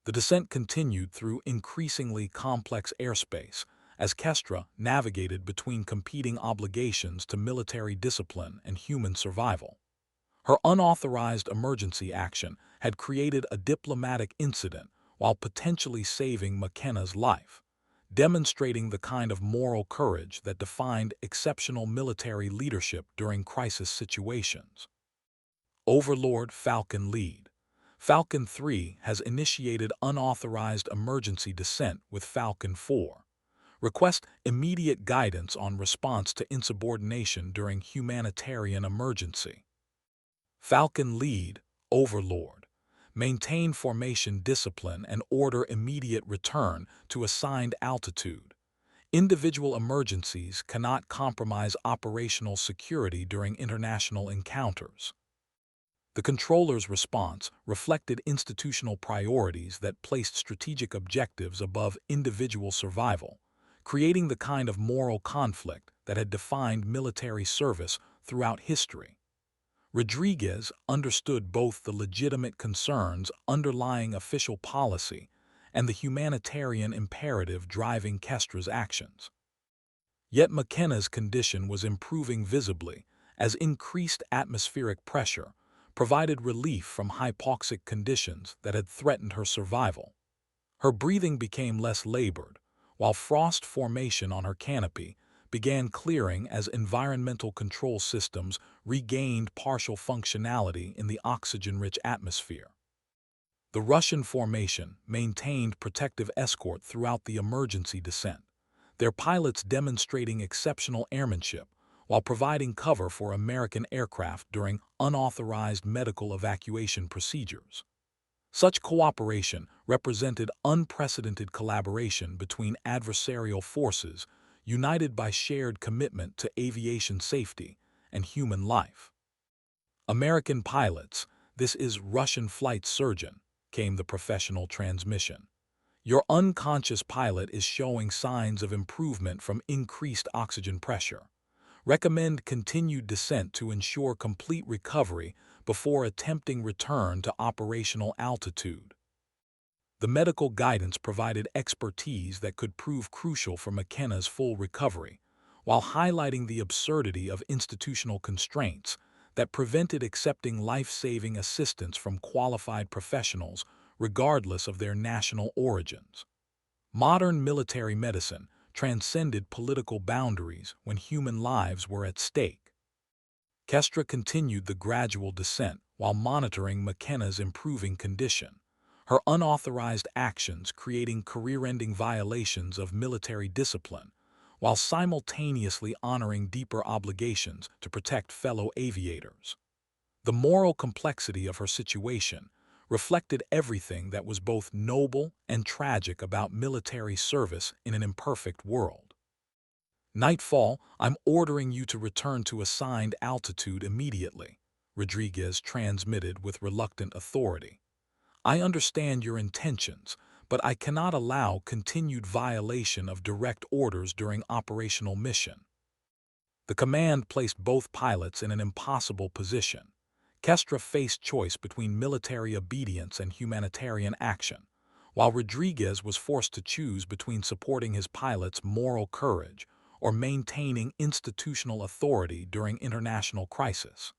The descent continued through increasingly complex airspace as Kestra navigated between competing obligations to military discipline and human survival. Her unauthorized emergency action had created a diplomatic incident while potentially saving McKenna's life, demonstrating the kind of moral courage that defined exceptional military leadership during crisis situations. Overlord Falcon Lead. Falcon 3 has initiated unauthorized emergency descent with Falcon 4. Request immediate guidance on response to insubordination during humanitarian emergency. Falcon Lead, Overlord. Maintain formation discipline and order immediate return to assigned altitude. Individual emergencies cannot compromise operational security during international encounters. The controller's response reflected institutional priorities that placed strategic objectives above individual survival, creating the kind of moral conflict that had defined military service throughout history. Rodriguez understood both the legitimate concerns underlying official policy and the humanitarian imperative driving Kestra's actions. Yet McKenna's condition was improving visibly as increased atmospheric pressure provided relief from hypoxic conditions that had threatened her survival. Her breathing became less labored, while frost formation on her canopy began clearing as environmental control systems regained partial functionality in the oxygen-rich atmosphere. The Russian formation maintained protective escort throughout the emergency descent, their pilots demonstrating exceptional airmanship while providing cover for American aircraft during unauthorized medical evacuation procedures. Such cooperation represented unprecedented collaboration between adversarial forces united by shared commitment to aviation safety and human life. American pilots, this is Russian flight surgeon, came the professional transmission. Your unconscious pilot is showing signs of improvement from increased oxygen pressure. Recommend continued descent to ensure complete recovery before attempting return to operational altitude. The medical guidance provided expertise that could prove crucial for McKenna's full recovery, while highlighting the absurdity of institutional constraints that prevented accepting life-saving assistance from qualified professionals regardless of their national origins. Modern military medicine transcended political boundaries when human lives were at stake. Kestra continued the gradual descent while monitoring McKenna's improving condition, her unauthorized actions creating career-ending violations of military discipline, while simultaneously honoring deeper obligations to protect fellow aviators. The moral complexity of her situation reflected everything that was both noble and tragic about military service in an imperfect world. Nightfall, I'm ordering you to return to assigned altitude immediately, Rodriguez transmitted with reluctant authority. I understand your intentions, but I cannot allow continued violation of direct orders during operational mission. The command placed both pilots in an impossible position. Kestra faced choice between military obedience and humanitarian action, while Rodriguez was forced to choose between supporting his pilot's moral courage or maintaining institutional authority during international crisis.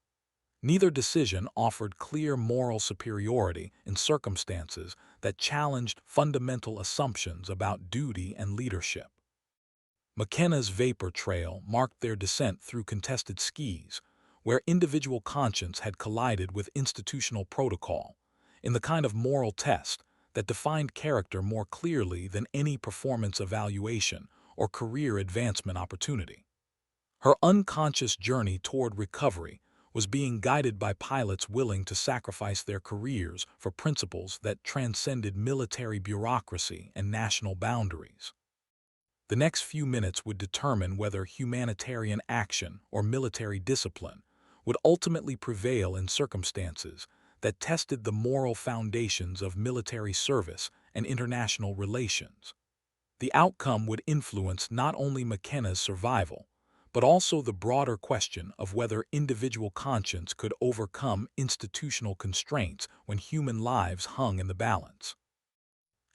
Neither decision offered clear moral superiority in circumstances that challenged fundamental assumptions about duty and leadership. McKenna's vapor trail marked their descent through contested skis, where individual conscience had collided with institutional protocol, in the kind of moral test that defined character more clearly than any performance evaluation or career advancement opportunity. Her unconscious journey toward recovery was being guided by pilots willing to sacrifice their careers for principles that transcended military bureaucracy and national boundaries. The next few minutes would determine whether humanitarian action or military discipline would ultimately prevail in circumstances that tested the moral foundations of military service and international relations. The outcome would influence not only McKenna's survival, but also the broader question of whether individual conscience could overcome institutional constraints when human lives hung in the balance.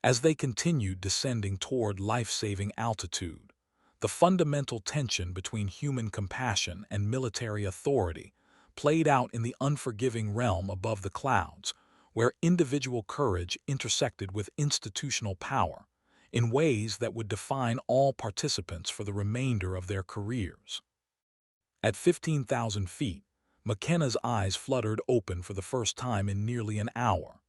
As they continued descending toward life-saving altitude, the fundamental tension between human compassion and military authority played out in the unforgiving realm above the clouds, where individual courage intersected with institutional power in ways that would define all participants for the remainder of their careers. At 15,000 feet, McKenna's eyes fluttered open for the first time in nearly an hour.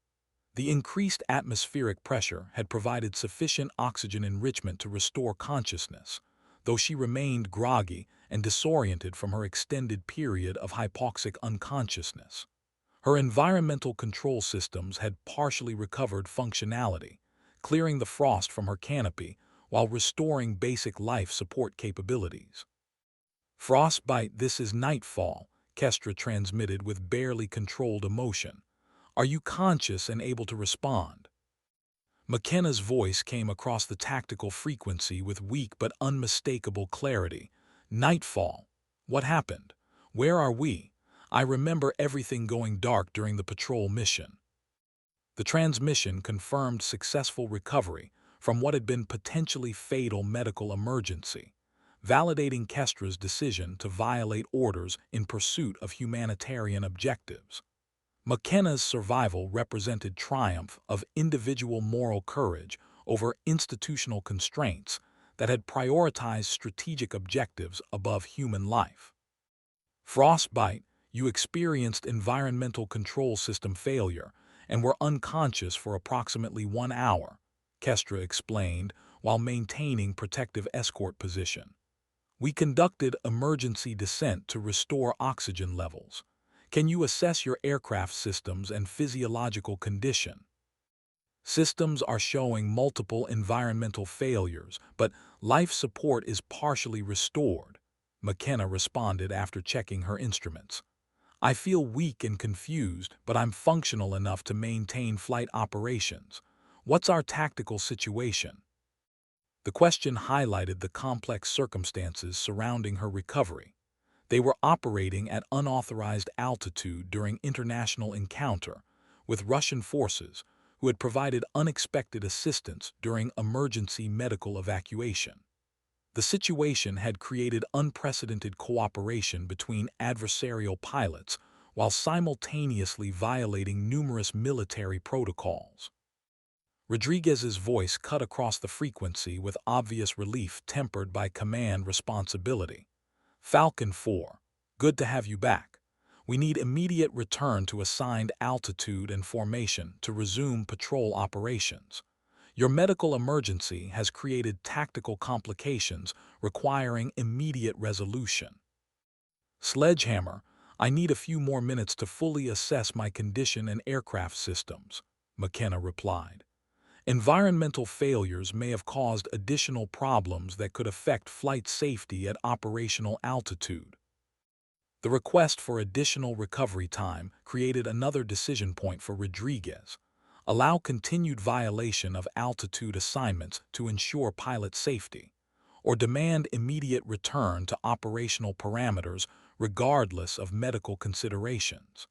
The increased atmospheric pressure had provided sufficient oxygen enrichment to restore consciousness, though she remained groggy and disoriented from her extended period of hypoxic unconsciousness. Her environmental control systems had partially recovered functionality, clearing the frost from her canopy while restoring basic life support capabilities. "Frostbite, this is Nightfall," Kestra transmitted with barely controlled emotion. "Are you conscious and able to respond?" McKenna's voice came across the tactical frequency with weak but unmistakable clarity. "Nightfall. What happened? Where are we? I remember everything going dark during the patrol mission." The transmission confirmed successful recovery from what had been potentially fatal medical emergency, validating Kestra's decision to violate orders in pursuit of humanitarian objectives. McKenna's survival represented triumph of individual moral courage over institutional constraints that had prioritized strategic objectives above human life. "Frostbite, you experienced environmental control system failure and were unconscious for approximately 1 hour," Kestra explained while maintaining protective escort position. "We conducted emergency descent to restore oxygen levels. Can you assess your aircraft systems and physiological condition?" "Systems are showing multiple environmental failures, but life support is partially restored," McKenna responded after checking her instruments. "I feel weak and confused, but I'm functional enough to maintain flight operations. What's our tactical situation?" The question highlighted the complex circumstances surrounding her recovery. They were operating at unauthorized altitude during international encounter with Russian forces who had provided unexpected assistance during emergency medical evacuation. The situation had created unprecedented cooperation between adversarial pilots while simultaneously violating numerous military protocols. Rodriguez's voice cut across the frequency with obvious relief tempered by command responsibility. Falcon 4, good to have you back. We need immediate return to assigned altitude and formation to resume patrol operations. Your medical emergency has created tactical complications requiring immediate resolution. Sledgehammer, I need a few more minutes to fully assess my condition and aircraft systems, McKenna replied. Environmental failures may have caused additional problems that could affect flight safety at operational altitude. The request for additional recovery time created another decision point for Rodriguez. Allow continued violation of altitude assignments to ensure pilot safety, or demand immediate return to operational parameters regardless of medical considerations.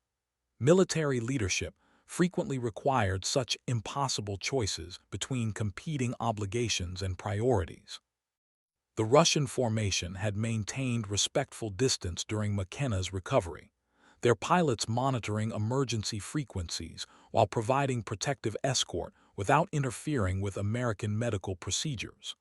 Military leadership frequently required such impossible choices between competing obligations and priorities. The Russian formation had maintained respectful distance during McKenna's recovery, their pilots monitoring emergency frequencies while providing protective escort without interfering with American medical procedures.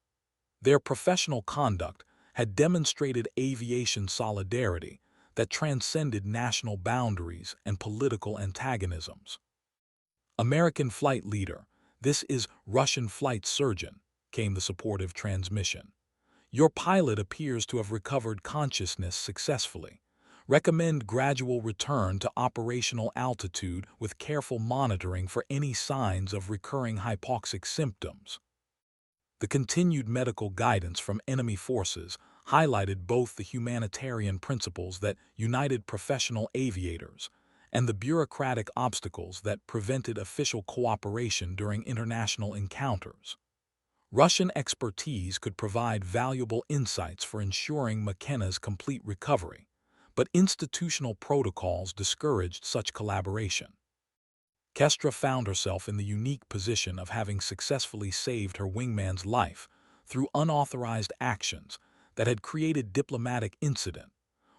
Their professional conduct had demonstrated aviation solidarity that transcended national boundaries and political antagonisms. American flight leader, this is Russian flight surgeon, came the supportive transmission. Your pilot appears to have recovered consciousness successfully. Recommend gradual return to operational altitude with careful monitoring for any signs of recurring hypoxic symptoms. The continued medical guidance from enemy forces highlighted both the humanitarian principles that united professional aviators and the bureaucratic obstacles that prevented official cooperation during international encounters. Russian expertise could provide valuable insights for ensuring McKenna's complete recovery, but institutional protocols discouraged such collaboration. Kestra found herself in the unique position of having successfully saved her wingman's life through unauthorized actions that had created diplomatic incident,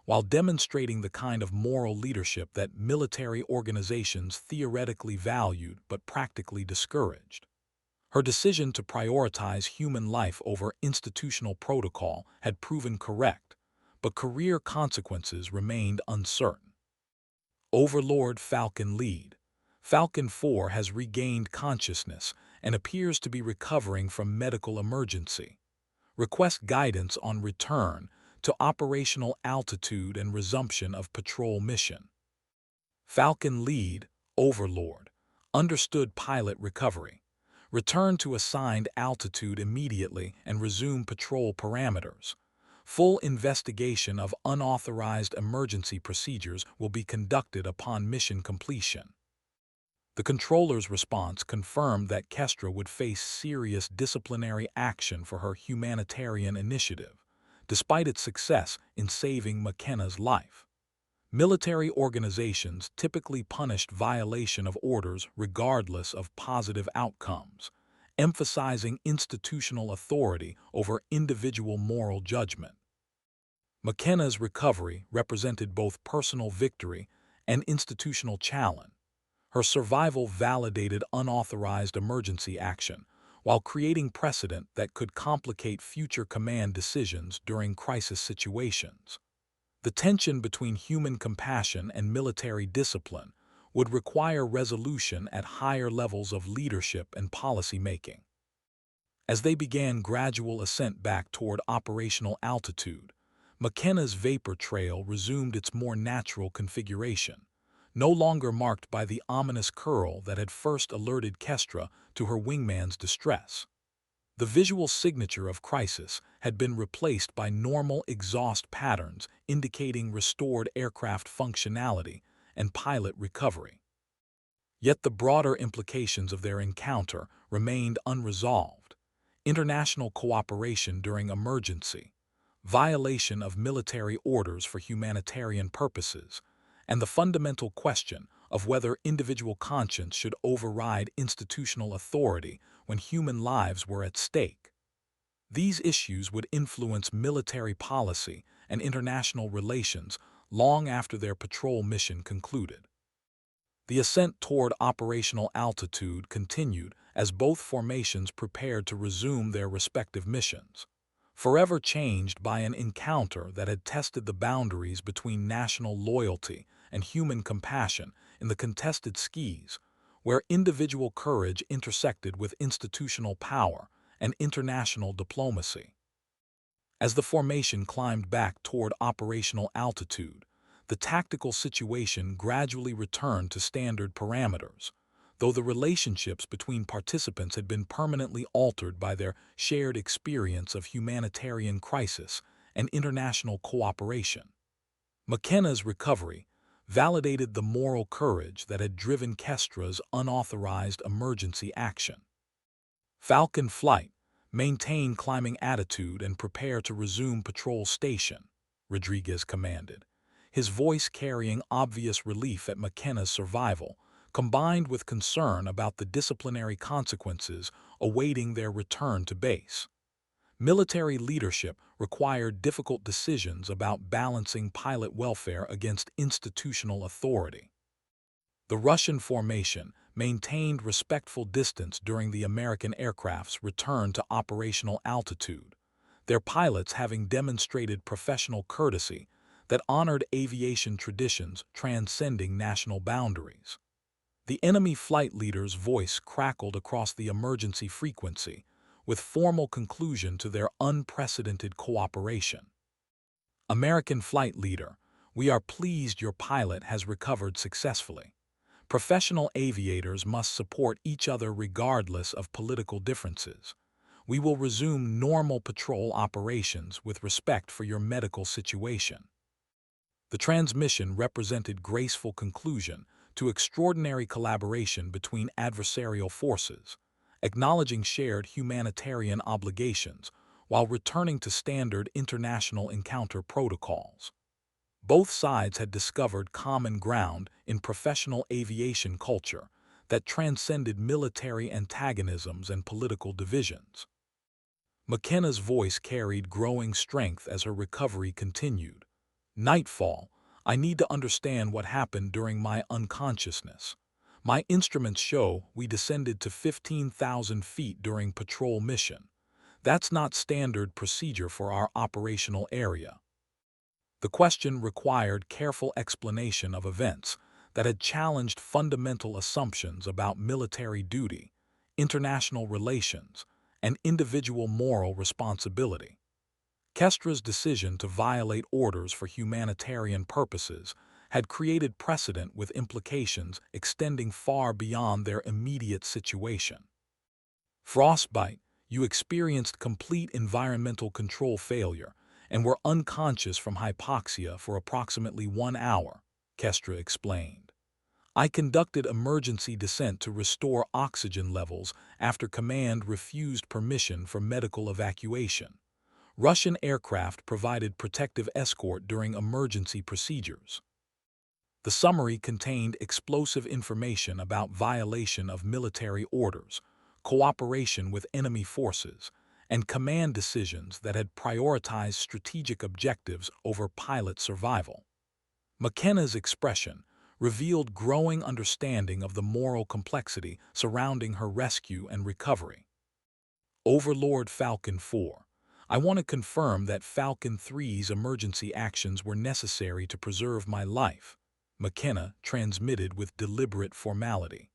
while demonstrating the kind of moral leadership that military organizations theoretically valued but practically discouraged. Her decision to prioritize human life over institutional protocol had proven correct, but career consequences remained uncertain. Overlord Falcon Lead. Falcon 4 has regained consciousness and appears to be recovering from medical emergency. Request guidance on return to operational altitude and resumption of patrol mission. Falcon Lead, Overlord. Understood pilot recovery. Return to assigned altitude immediately and resume patrol parameters. Full investigation of unauthorized emergency procedures will be conducted upon mission completion. The controller's response confirmed that Kestra would face serious disciplinary action for her humanitarian initiative, despite its success in saving McKenna's life. Military organizations typically punished violation of orders regardless of positive outcomes, emphasizing institutional authority over individual moral judgment. McKenna's recovery represented both personal victory and institutional challenge. Her survival validated unauthorized emergency action, while creating precedent that could complicate future command decisions during crisis situations. The tension between human compassion and military discipline would require resolution at higher levels of leadership and policy making. As they began gradual ascent back toward operational altitude, McKenna's vapor trail resumed its more natural configuration, no longer marked by the ominous curl that had first alerted Kestra to her wingman's distress. The visual signature of crisis had been replaced by normal exhaust patterns indicating restored aircraft functionality and pilot recovery. Yet the broader implications of their encounter remained unresolved. International cooperation during emergency, violation of military orders for humanitarian purposes, and the fundamental question of whether individual conscience should override institutional authority when human lives were at stake. These issues would influence military policy and international relations long after their patrol mission concluded. The ascent toward operational altitude continued as both formations prepared to resume their respective missions, forever changed by an encounter that had tested the boundaries between national loyalty and human compassion in the contested skis, where individual courage intersected with institutional power and international diplomacy. As the formation climbed back toward operational altitude, the tactical situation gradually returned to standard parameters, though the relationships between participants had been permanently altered by their shared experience of humanitarian crisis and international cooperation. McKenna's recovery validated the moral courage that had driven Kestra's unauthorized emergency action. Falcon Flight, maintain climbing attitude and prepare to resume patrol station, Rodriguez commanded, his voice carrying obvious relief at McKenna's survival, combined with concern about the disciplinary consequences awaiting their return to base. Military leadership required difficult decisions about balancing pilot welfare against institutional authority. The Russian formation maintained respectful distance during the American aircraft's return to operational altitude, their pilots having demonstrated professional courtesy that honored aviation traditions transcending national boundaries. The enemy flight leader's voice crackled across the emergency frequency, with formal conclusion to their unprecedented cooperation. American flight leader, we are pleased your pilot has recovered successfully. Professional aviators must support each other regardless of political differences. We will resume normal patrol operations with respect for your medical situation. The transmission represented graceful conclusion to extraordinary collaboration between adversarial forces, acknowledging shared humanitarian obligations while returning to standard international encounter protocols. Both sides had discovered common ground in professional aviation culture that transcended military antagonisms and political divisions. McKenna's voice carried growing strength as her recovery continued. Nightfall, I need to understand what happened during my unconsciousness. My instruments show we descended to 15,000 feet during patrol mission. That's not standard procedure for our operational area. The question required careful explanation of events that had challenged fundamental assumptions about military duty, international relations, and individual moral responsibility. Kestra's decision to violate orders for humanitarian purposes had created precedent with implications extending far beyond their immediate situation. Frostbite, you experienced complete environmental control failure and were unconscious from hypoxia for approximately 1 hour, Kestra explained. I conducted emergency descent to restore oxygen levels after command refused permission for medical evacuation. Russian aircraft provided protective escort during emergency procedures. The summary contained explosive information about violation of military orders, cooperation with enemy forces, and command decisions that had prioritized strategic objectives over pilot survival. McKenna's expression revealed growing understanding of the moral complexity surrounding her rescue and recovery. Overlord Falcon 4, I want to confirm that Falcon 3's emergency actions were necessary to preserve my life, McKenna transmitted with deliberate formality.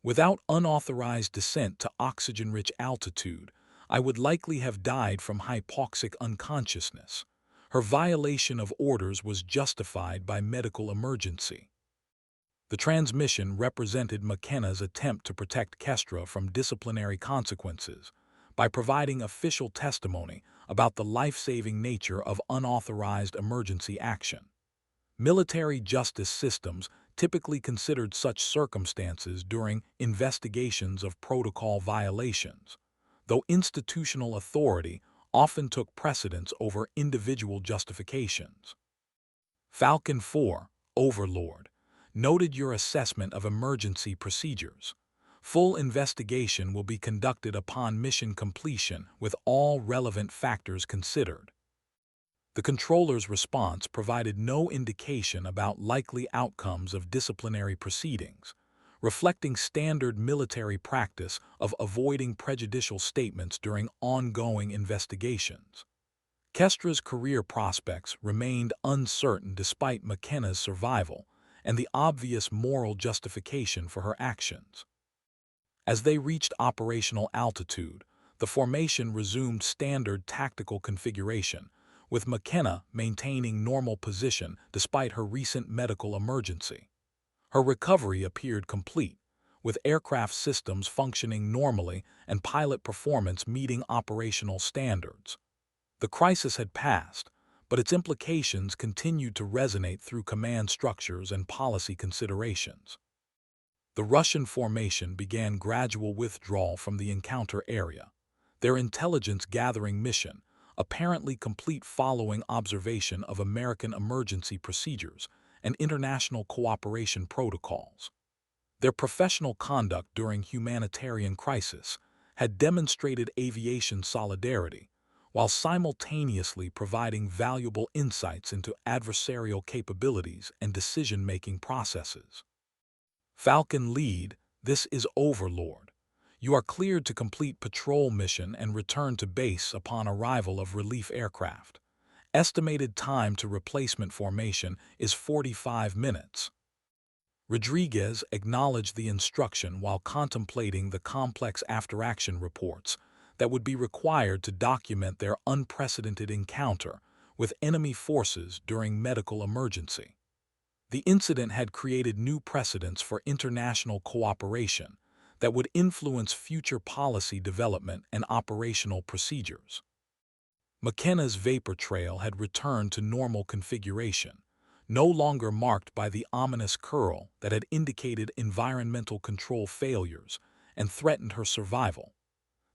Without unauthorized descent to oxygen-rich altitude, I would likely have died from hypoxic unconsciousness. Her violation of orders was justified by medical emergency. The transmission represented McKenna's attempt to protect Kestra from disciplinary consequences by providing official testimony about the life-saving nature of unauthorized emergency action. Military justice systems typically considered such circumstances during investigations of protocol violations, though institutional authority often took precedence over individual justifications. Falcon 4, Overlord, Noted your assessment of emergency procedures. Full investigation will be conducted upon mission completion with all relevant factors considered. The controller's response provided no indication about likely outcomes of disciplinary proceedings, reflecting standard military practice of avoiding prejudicial statements during ongoing investigations. Kestra's career prospects remained uncertain despite McKenna's survival and the obvious moral justification for her actions. As they reached operational altitude, the formation resumed standard tactical configuration, with McKenna maintaining normal position despite her recent medical emergency. Her recovery appeared complete, with aircraft systems functioning normally and pilot performance meeting operational standards. The crisis had passed, but its implications continued to resonate through command structures and policy considerations. The Russian formation began gradual withdrawal from the encounter area, their intelligence-gathering mission apparently complete following observation of American emergency procedures and international cooperation protocols. Their professional conduct during humanitarian crisis had demonstrated aviation solidarity, while simultaneously providing valuable insights into adversarial capabilities and decision-making processes. Falcon Lead, this is Overlord. You are cleared to complete patrol mission and return to base upon arrival of relief aircraft. Estimated time to replacement formation is 45 minutes. Rodriguez acknowledged the instruction while contemplating the complex after-action reports that would be required to document their unprecedented encounter with enemy forces during medical emergency. The incident had created new precedents for international cooperation that would influence future policy development and operational procedures. McKenna's vapor trail had returned to normal configuration, no longer marked by the ominous curl that had indicated environmental control failures and threatened her survival.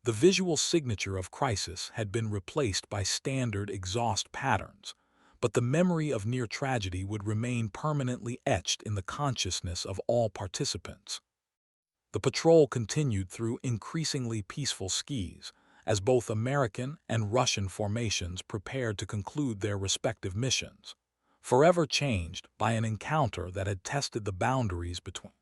The visual signature of crisis had been replaced by standard exhaust patterns, but the memory of near tragedy would remain permanently etched in the consciousness of all participants. The patrol continued through increasingly peaceful skies, as both American and Russian formations prepared to conclude their respective missions, forever changed by an encounter that had tested the boundaries between